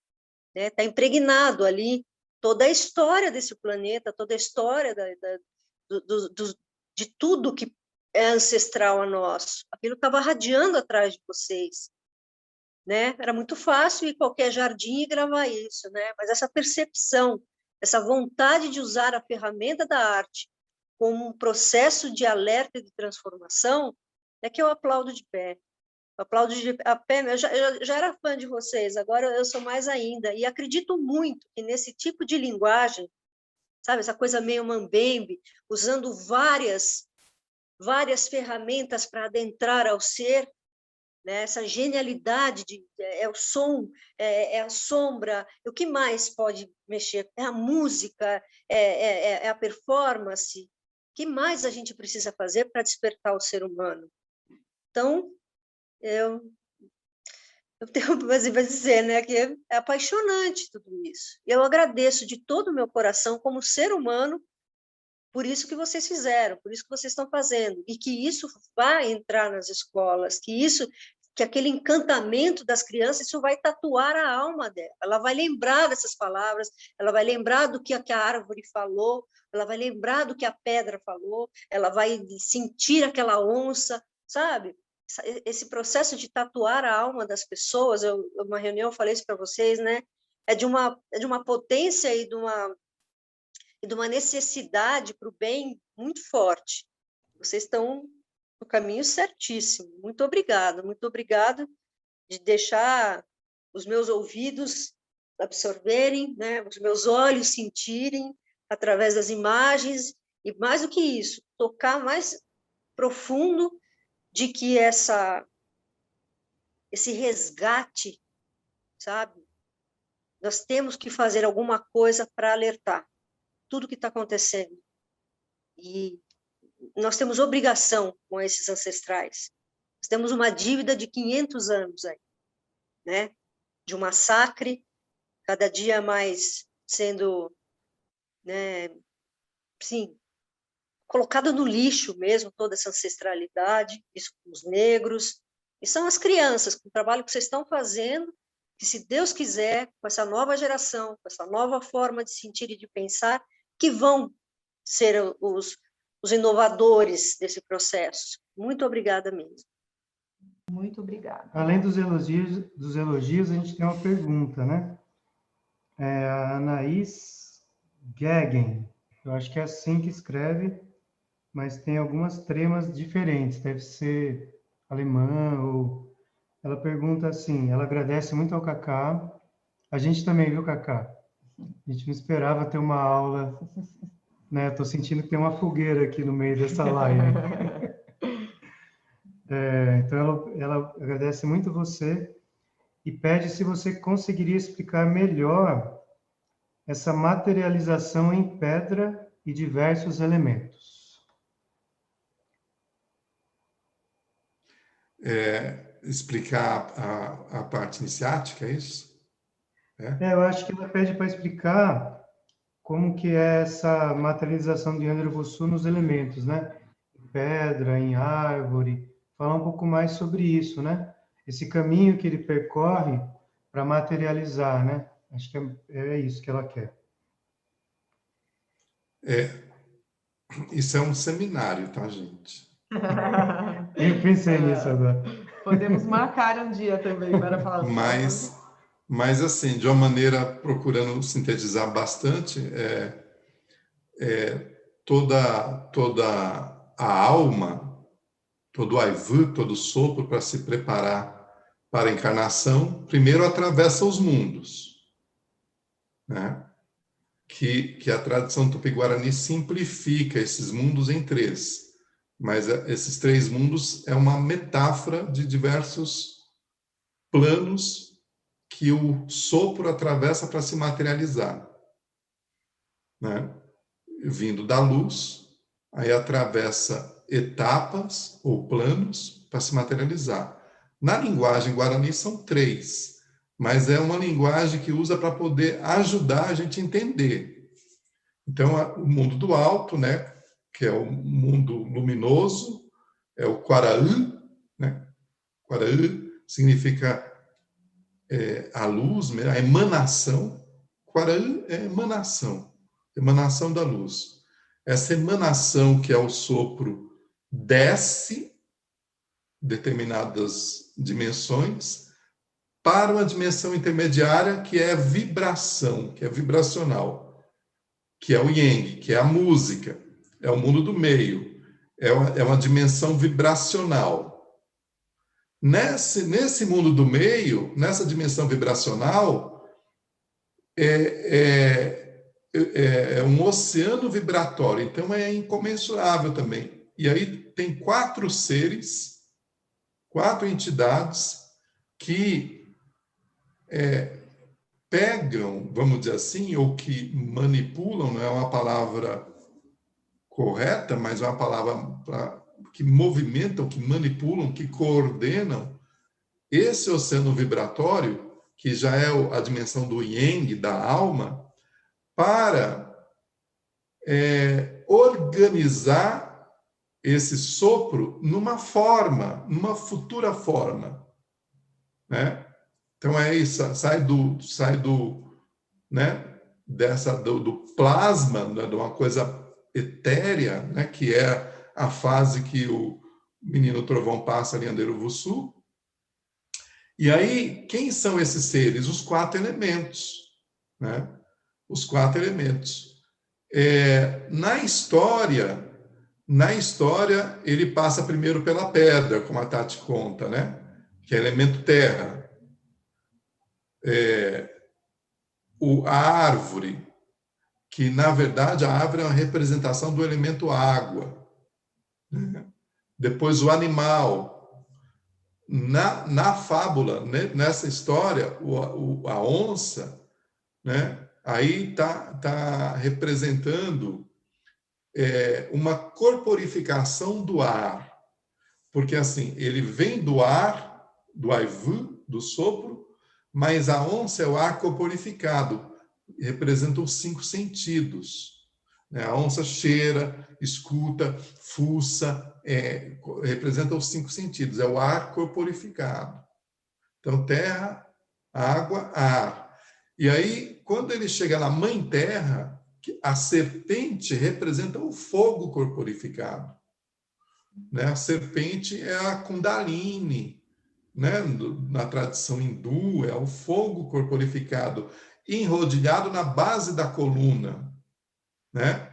né? Está impregnado ali toda a história desse planeta, toda a história de tudo que é ancestral a nós. Aquilo estava radiando atrás de vocês, né? Era muito fácil ir qualquer jardim e gravar isso, né? Mas essa percepção, essa vontade de usar a ferramenta da arte como um processo de alerta e de transformação, é que eu aplaudo de pé. Eu aplaudo de pé. Eu já era fã de vocês, agora eu sou mais ainda. E acredito muito que nesse tipo de linguagem, sabe, essa coisa meio mambembe, usando várias ferramentas para adentrar ao ser, né? Essa genialidade é o som, é a sombra, o que mais pode mexer? É a música, é a performance. O que mais a gente precisa fazer para despertar o ser humano? Então, eu tenho mais a dizer, né, que é apaixonante tudo isso. Eu agradeço de todo o meu coração, como ser humano, por isso que vocês fizeram, por isso que vocês estão fazendo, e que isso vai entrar nas escolas, que aquele encantamento das crianças, isso vai tatuar a alma dela. Ela vai lembrar dessas palavras, ela vai lembrar do que a árvore falou, ela vai lembrar do que a pedra falou, ela vai sentir aquela onça, sabe? Esse processo de tatuar a alma das pessoas, uma reunião eu falei isso para vocês, né? É de uma potência e de uma necessidade para o bem muito forte. Vocês estão no caminho certíssimo. Muito obrigado de deixar os meus ouvidos absorverem, né? Os meus olhos sentirem através das imagens, e mais do que isso, tocar mais profundo de que esse resgate, sabe? Nós temos que fazer alguma coisa para alertar tudo que está acontecendo. E nós temos obrigação com esses ancestrais. Nós temos uma dívida de 500 anos aí, né? De um massacre, cada dia mais sendo, né, sim, colocado no lixo mesmo, toda essa ancestralidade, isso com os negros, e são as crianças, com o trabalho que vocês estão fazendo, que se Deus quiser, com essa nova geração, com essa nova forma de sentir e de pensar, que vão ser os inovadores desse processo. Muito obrigada mesmo. Muito obrigada. Além dos elogios, a gente tem uma pergunta, né? A Anaís Gegen, eu acho que é assim que escreve, mas tem algumas tremas diferentes, deve ser alemã ou ela pergunta assim, ela agradece muito ao Cacá. A gente também, viu, Cacá? A gente não esperava ter uma aula, né? Estou sentindo que tem uma fogueira aqui no meio dessa live. Então, ela agradece muito você e pede se você conseguiria explicar melhor essa materialização em pedra e diversos elementos. Explicar a parte iniciática, é isso? Eu acho que ela pede para explicar como que é essa materialização de André Vossu nos elementos, né? Em pedra, em árvore, falar um pouco mais sobre isso, né? Esse caminho que ele percorre para materializar, né? Acho que é isso que ela quer. Isso é um seminário, tá, gente? Eu pensei nisso agora. Podemos marcar um dia também para falar sobre Mas assim, de uma maneira procurando sintetizar bastante, toda a alma, todo o aivu, todo o sopro para se preparar para a encarnação, primeiro atravessa os mundos, né? Que a tradição tupi-guarani simplifica esses mundos em três, mas esses três mundos é uma metáfora de diversos planos que o sopro atravessa para se materializar, né? Vindo da luz, aí atravessa etapas ou planos para se materializar. Na linguagem guarani são três, mas é uma linguagem que usa para poder ajudar a gente a entender. Então, o mundo do alto, né, que é o mundo luminoso, é o Quaraú, né? Quaraú significa a luz, a emanação. Quaraú é emanação da luz. Essa emanação, que é o sopro, desce determinadas dimensões para uma dimensão intermediária, que é vibração, que é vibracional, que é o Yang, que é a música, é o mundo do meio, é uma dimensão vibracional. Nesse mundo do meio, nessa dimensão vibracional, é um oceano vibratório, então é incomensurável também. E aí tem 4 seres, 4 entidades que pegam, vamos dizer assim, ou que manipulam, não é uma palavra correta, mas é uma palavra que movimentam, que manipulam, que coordenam esse oceano vibratório, que já é a dimensão do Yang, da alma, para organizar esse sopro numa futura forma, né? Então é isso, sai do né, do plasma, né, de uma coisa etérea, né, que é a fase que o menino trovão passa ali em André Vossu. E aí, quem são esses seres? Os 4 elementos, né? Os 4 elementos. Na história, ele passa primeiro pela pedra, como a Tati conta, né? Que é elemento terra. A árvore, que na verdade a árvore é uma representação do elemento água. Né? Depois o animal. Na fábula, né? Nessa história, a onça, né? Aí está representando uma corporificação do ar, porque assim, ele vem do ar, do aivu, do sopro, mas a onça é o ar corporificado, representa os 5 sentidos. Né? A onça cheira, escuta, fuça, representa os 5 sentidos, é o ar corporificado. Então, terra, água, ar. E aí, quando ele chega na mãe terra, a serpente representa o fogo corporificado. Né? A serpente é a Kundalini, né? Na tradição hindu, é o fogo corporificado, enrodilhado na base da coluna, né?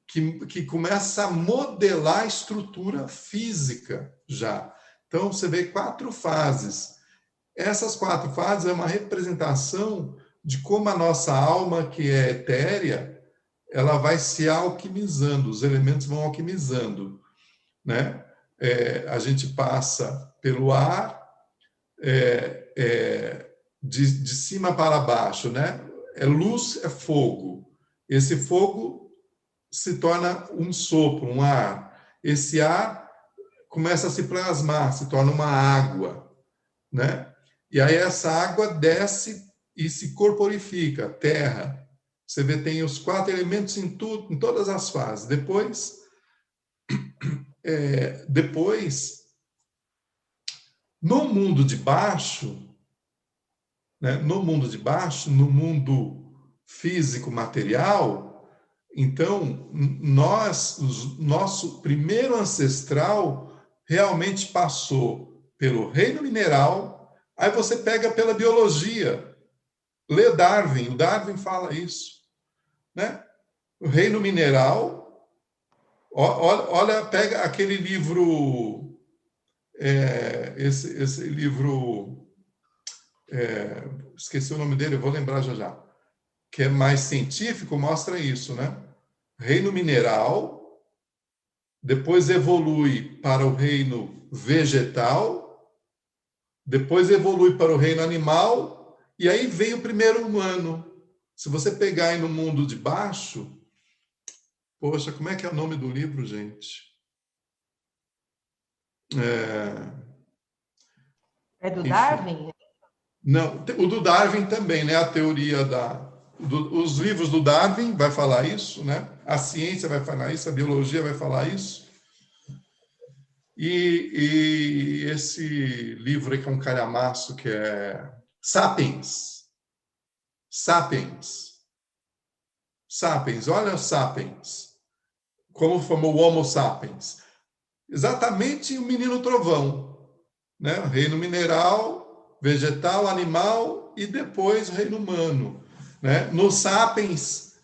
Que começa a modelar a estrutura física já. Então, você vê 4 fases. essas 4 fases é uma representação de como a nossa alma, que é etérea, ela vai se alquimizando, os elementos vão alquimizando, né? A gente passa pelo ar, de cima para baixo, né? Luz, é fogo. Esse fogo se torna um sopro, um ar. Esse ar começa a se plasmar, se torna uma água, né? E aí essa água desce e se corporifica, terra. Você vê, tem os 4 elementos em tudo, em todas as fases. Depois, no mundo de baixo, né? No mundo de baixo, no mundo físico material, então nosso primeiro ancestral realmente passou pelo reino mineral. Aí você pega pela biologia, lê Darwin, o Darwin fala isso, né? O reino mineral, olha, pega aquele livro, esse livro, esqueci o nome dele, eu vou lembrar já, que é mais científico, mostra isso, né? Reino mineral, depois evolui para o reino vegetal, depois evolui para o reino animal, e aí vem o primeiro humano. Se você pegar aí no mundo de baixo, poxa, como é que é o nome do livro, gente? É do Enfim. Darwin? Não, o do Darwin também, né? A teoria os livros do Darwin vai falar isso, né? A ciência vai falar isso, a biologia vai falar isso. E esse livro aí, que é um calhamaço, que é Sapiens. Sapiens. Sapiens, olha o Sapiens. Como formou o Homo sapiens. Exatamente o menino trovão, né? Reino mineral, vegetal, animal e depois o reino humano, né? No Sapiens,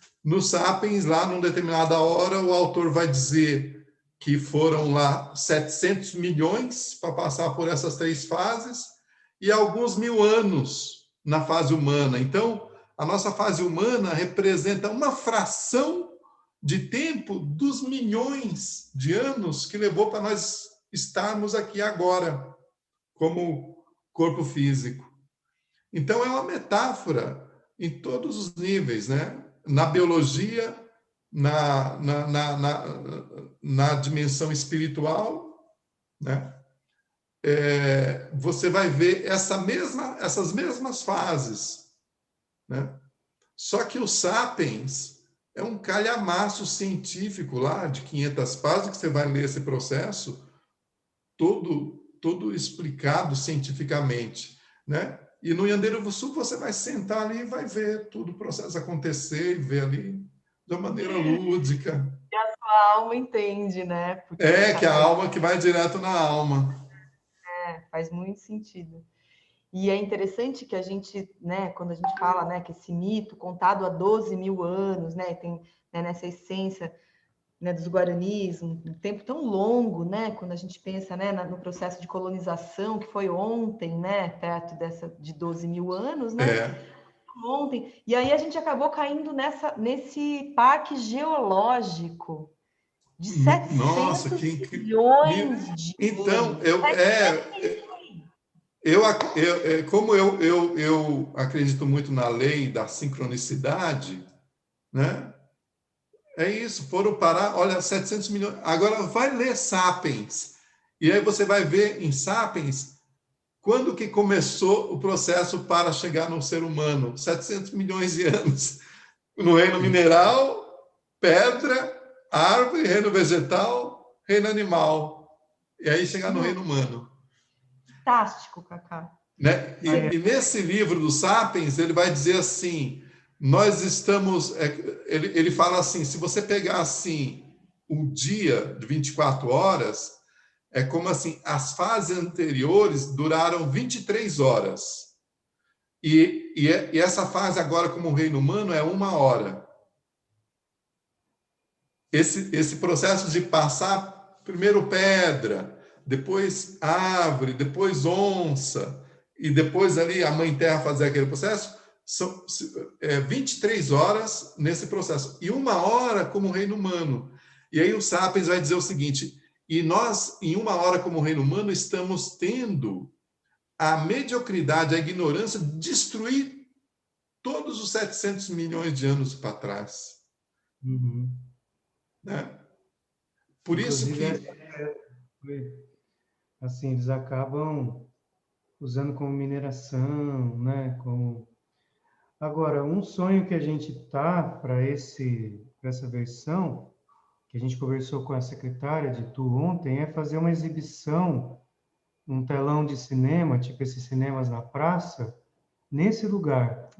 lá, numa determinada hora, o autor vai dizer que foram lá 700 milhões para passar por essas 3 fases e alguns 1000 anos na fase humana. Então, a nossa fase humana representa uma fração de tempo dos milhões de anos que levou para nós estarmos aqui agora, como corpo físico. Então, é uma metáfora em todos os níveis, né? Na biologia, na dimensão espiritual, né? Você vai ver essas mesmas fases, né? Só que o Sapiens é um calhamaço científico lá de 500 páginas, que você vai ler esse processo todo explicado cientificamente, né? E no Yanderu Sul você vai sentar ali e vai ver todo o processo acontecer e ver ali de uma maneira lúdica. E a sua alma entende, né? Porque Que a alma que vai direto na alma. Faz muito sentido. E é interessante que a gente, né, quando a gente fala, né, que esse mito contado há 12 mil anos, né, tem, né, nessa essência, né, dos guaranis, um tempo tão longo, né, quando a gente pensa, né, no processo de colonização, que foi ontem, né, perto de 12 mil anos, né, ontem, e aí a gente acabou caindo nesse parque geológico de 700 milhões de então, anos. como eu acredito muito na lei da sincronicidade, né? É isso, foram parar, olha, 700 milhões. Agora vai ler Sapiens. E aí você vai ver em Sapiens quando que começou o processo para chegar no ser humano. 700 milhões de anos. No reino mineral, pedra, árvore, reino vegetal, reino animal. E aí chegar no reino humano. Fantástico, Cacá. Né? E nesse livro do Sapiens, ele vai dizer assim, nós estamos... Ele fala assim, se você pegar assim um dia de 24 horas, é como assim, as fases anteriores duraram 23 horas. E essa fase agora, como reino humano, é 1 hora. Esse processo de passar primeiro pedra, depois árvore, depois onça, e depois ali a Mãe Terra fazer aquele processo, são 23 horas nesse processo, e 1 hora como reino humano. E aí o Sapiens vai dizer o seguinte, e nós, em 1 hora como reino humano, estamos tendo a mediocridade, a ignorância, destruir todos os 700 milhões de anos para trás. Uhum. Né? Por isso Inclusive, que... assim, eles acabam usando como mineração, né? Como... Agora, um sonho que a gente tá para essa versão, que a gente conversou com a secretária de Tu ontem, é fazer uma exibição, um telão de cinema, tipo esses cinemas na praça, nesse lugar.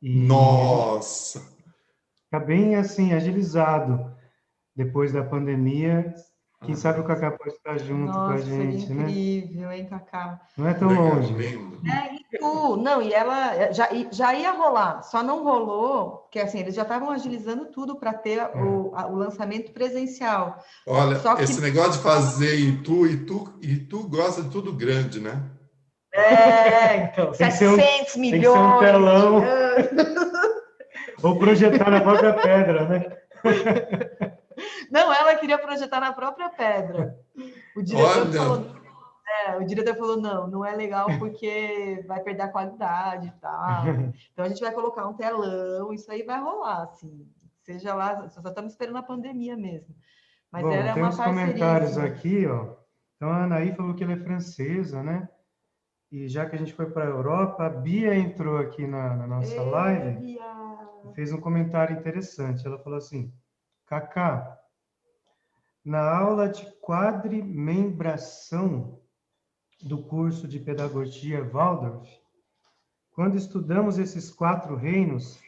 E Nossa! está bem assim, agilizado. Depois da pandemia, quem sabe o Cacá pode estar junto com a Nossa, seria gente, né? incrível, hein, Cacá? Não é tão Legal, longe. lindo. Não, e ela já ia rolar, só não rolou, porque assim, eles já estavam agilizando tudo para ter o lançamento presencial. Olha, Só que... esse negócio de fazer Itu gosta de tudo grande, né? Então, Tem que ser 700 tem que ser um milhões. telão. Ou projetar na própria pedra, né? Não, ela queria projetar na própria pedra. O diretor falou, não é legal porque vai perder a qualidade e tal. Então a gente vai colocar um telão, isso aí vai rolar, assim. Seja lá, só estamos esperando a pandemia mesmo. Mas Bom, era tem uma uns parceria. comentários aqui, ó. Então a Anaí falou que ela é francesa, né? E já que a gente foi para a Europa, a Bia entrou aqui na nossa live e fez um comentário interessante. Ela falou assim: Cacá, na aula de quadrimembração do curso de Pedagogia Waldorf, quando estudamos esses 4 reinos,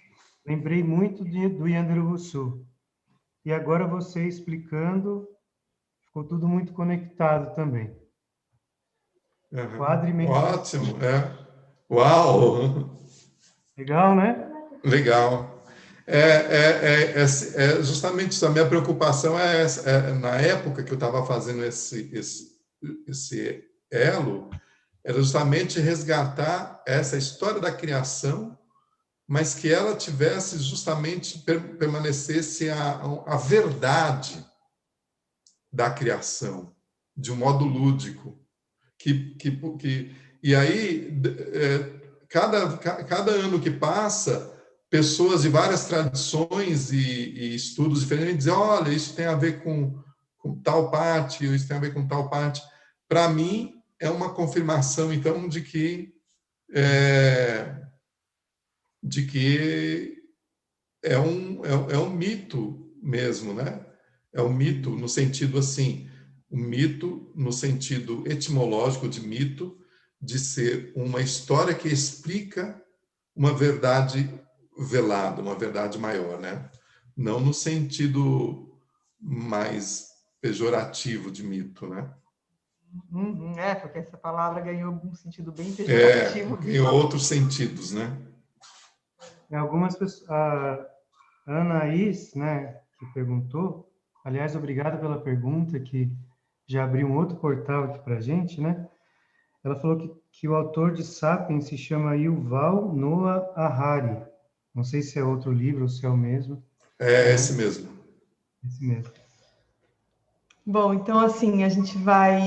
lembrei muito do Yandro Rousseau. E agora você explicando, ficou tudo muito conectado também. Ótimo, Uau! Legal, né? Legal. Justamente isso. A minha preocupação é essa. Na época que eu estava fazendo esse elo, era justamente resgatar essa história da criação, mas que ela tivesse justamente, permanecesse a verdade da criação, de um modo lúdico. E aí, cada ano que passa, pessoas de várias tradições e estudos diferentes dizem, olha, isso tem a ver com tal parte, isso tem a ver com tal parte. Para mim, é uma confirmação, então, de que é um mito mesmo, né? É um mito no sentido assim, um mito no sentido etimológico de mito, de ser uma história que explica uma verdade velada, uma verdade maior, né? Não no sentido mais pejorativo de mito, né? Porque essa palavra ganhou um sentido bem pejorativo. Em outros sentidos, né? Algumas pessoas, a Anaís, né, que perguntou, aliás, obrigado pela pergunta, que já abriu um outro portal aqui para a gente, né? Ela falou que o autor de Sapiens se chama Yuval Noah Harari. Não sei se é outro livro ou se é o mesmo. Esse mesmo. Esse mesmo. Bom, então, assim, a gente vai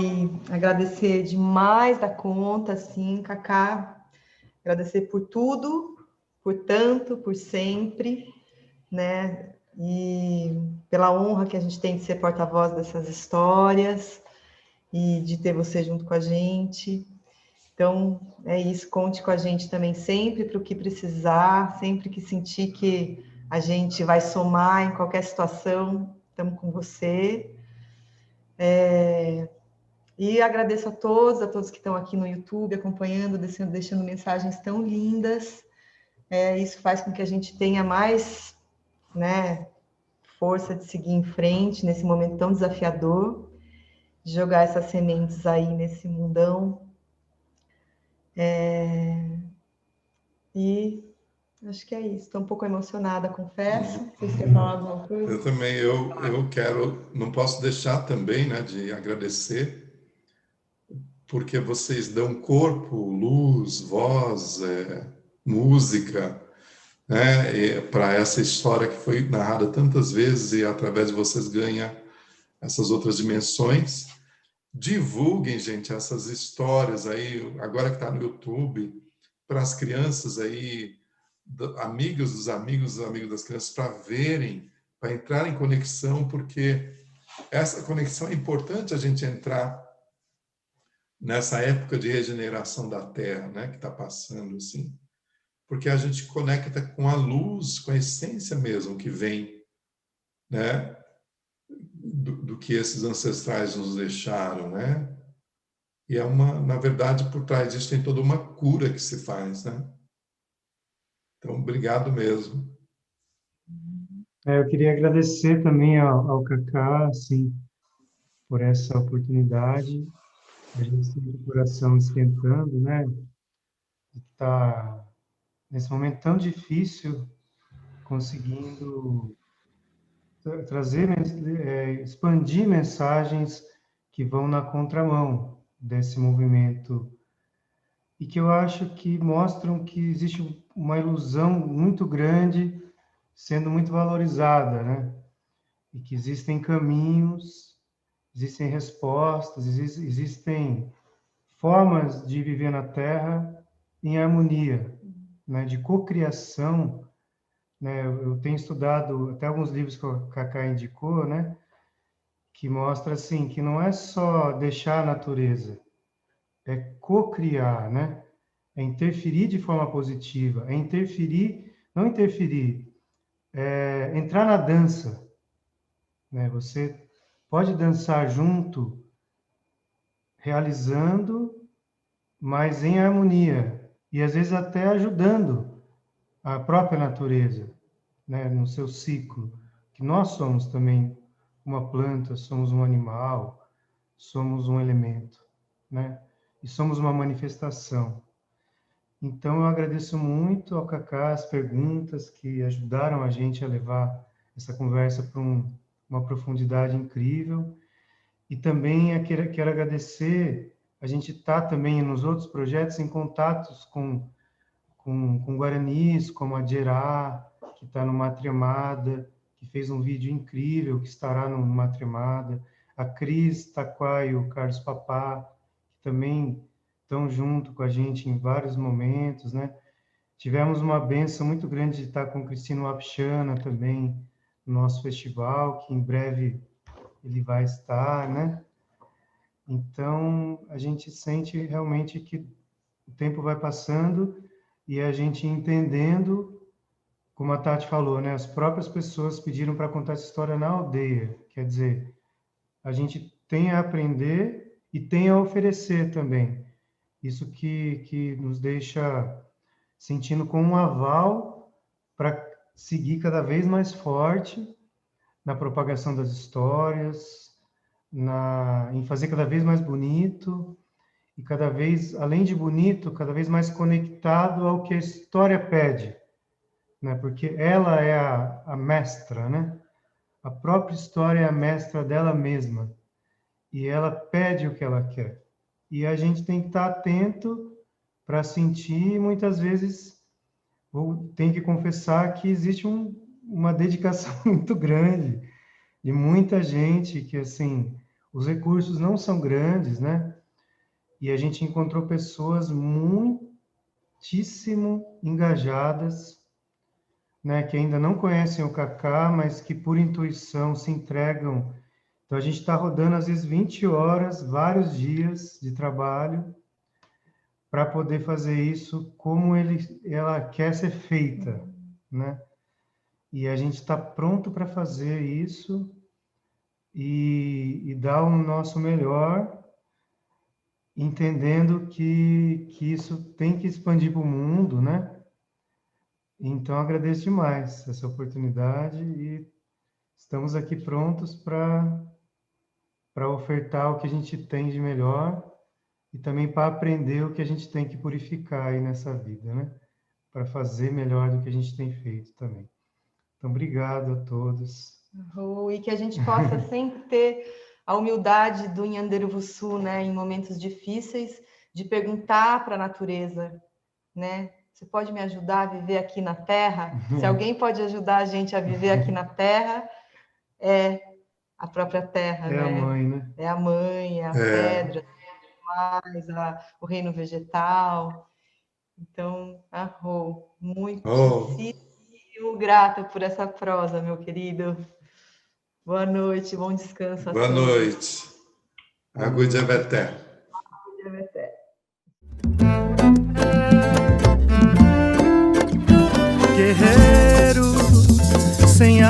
agradecer demais da conta, assim, Cacá, agradecer por tudo, por tanto, por sempre, né? E pela honra que a gente tem de ser porta-voz dessas histórias e de ter você junto com a gente. Então, é isso, conte com a gente também sempre para o que precisar, sempre que sentir que a gente vai somar em qualquer situação, estamos com você. E agradeço a todos que estão aqui no YouTube acompanhando, deixando mensagens tão lindas. Isso faz com que a gente tenha mais, né, força de seguir em frente nesse momento tão desafiador, de jogar essas sementes aí nesse mundão. E acho que é isso. Estou um pouco emocionada, confesso. Vocês querem falar alguma coisa? Eu também, eu quero, não posso deixar também, né, de agradecer porque vocês dão corpo, luz, voz, música, né, para essa história que foi narrada tantas vezes e através de vocês ganha essas outras dimensões. Divulguem, gente, essas histórias aí, agora que está no YouTube, para as crianças aí, amigos dos amigos das crianças, para verem, para entrar em conexão, porque essa conexão é importante a gente entrar nessa época de regeneração da Terra, né, que está passando assim, porque a gente conecta com a luz, com a essência mesmo que vem, né, do que esses ancestrais nos deixaram, né? E na verdade, por trás disso tem toda uma cura que se faz, né? Então, obrigado mesmo. Eu queria agradecer também ao Cacá, assim, por essa oportunidade. A gente sente o coração esquentando, né? Está nesse momento tão difícil, conseguindo trazer, expandir mensagens que vão na contramão desse movimento e que eu acho que mostram que existe uma ilusão muito grande sendo muito valorizada, né? E que existem caminhos, existem respostas, existem formas de viver na Terra em harmonia, né? De cocriação, né? Eu tenho estudado até alguns livros que o Cacá indicou, né? Que mostra assim que não é só deixar a natureza, é cocriar, né? É interferir de forma positiva, é interferir, não interferir, é entrar na dança, né? Você pode dançar junto, realizando, mas em harmonia e às vezes até ajudando a própria natureza, né? No seu ciclo, que nós somos também uma planta, somos um animal, somos um elemento, né? E somos uma manifestação. Então, eu agradeço muito ao Cacá as perguntas que ajudaram a gente a levar essa conversa para uma profundidade incrível. E também quero agradecer, a gente está também nos outros projetos em contatos com guaranis, como a Gerá, que está no Matremada, que fez um vídeo incrível, que estará no Matremada, a Cris Taquai e o Carlos Papá, que também estão junto com a gente em vários momentos, né? Tivemos uma benção muito grande de estar com o Cristino Wapchana também no nosso festival, que em breve ele vai estar, né? Então, a gente sente realmente que o tempo vai passando e a gente entendendo, como a Tati falou, né? As próprias pessoas pediram para contar essa história na aldeia. Quer dizer, a gente tem a aprender e tem a oferecer também. Isso que nos deixa sentindo como um aval para seguir cada vez mais forte na propagação das histórias, em fazer cada vez mais bonito e cada vez, além de bonito, cada vez mais conectado ao que a história pede, né? Porque ela é a mestra, né? A própria história é a mestra dela mesma e ela pede o que ela quer. E a gente tem que estar atento para sentir, e muitas vezes tenho que confessar que existe uma dedicação muito grande de muita gente que, assim, os recursos não são grandes, né? E a gente encontrou pessoas muitíssimo engajadas, né? Que ainda não conhecem o Cacá, mas que por intuição se entregam. Então, a gente está rodando, às vezes, 20 horas, vários dias de trabalho, para poder fazer isso como ela quer ser feita, né? E a gente está pronto para fazer isso e dar o nosso melhor, entendendo que isso tem que expandir para o mundo, né? Então, agradeço demais essa oportunidade e estamos aqui prontos para ofertar o que a gente tem de melhor e também para aprender o que a gente tem que purificar aí nessa vida, né? Para fazer melhor do que a gente tem feito também. Então, obrigado a todos. E que a gente possa sempre ter a humildade do Nyanderuvuçu, né, em momentos difíceis, de perguntar para a natureza, né? Você pode me ajudar a viver aqui na Terra? Se alguém pode ajudar a gente a viver aqui na Terra, é a própria Terra, É né? a mãe, né? É a mãe, é a pedra, o reino vegetal. Então, muitíssimo grata por essa prosa, meu querido. Boa noite, bom descanso a Boa todos. noite. Agud Abeté. Guerreiro sem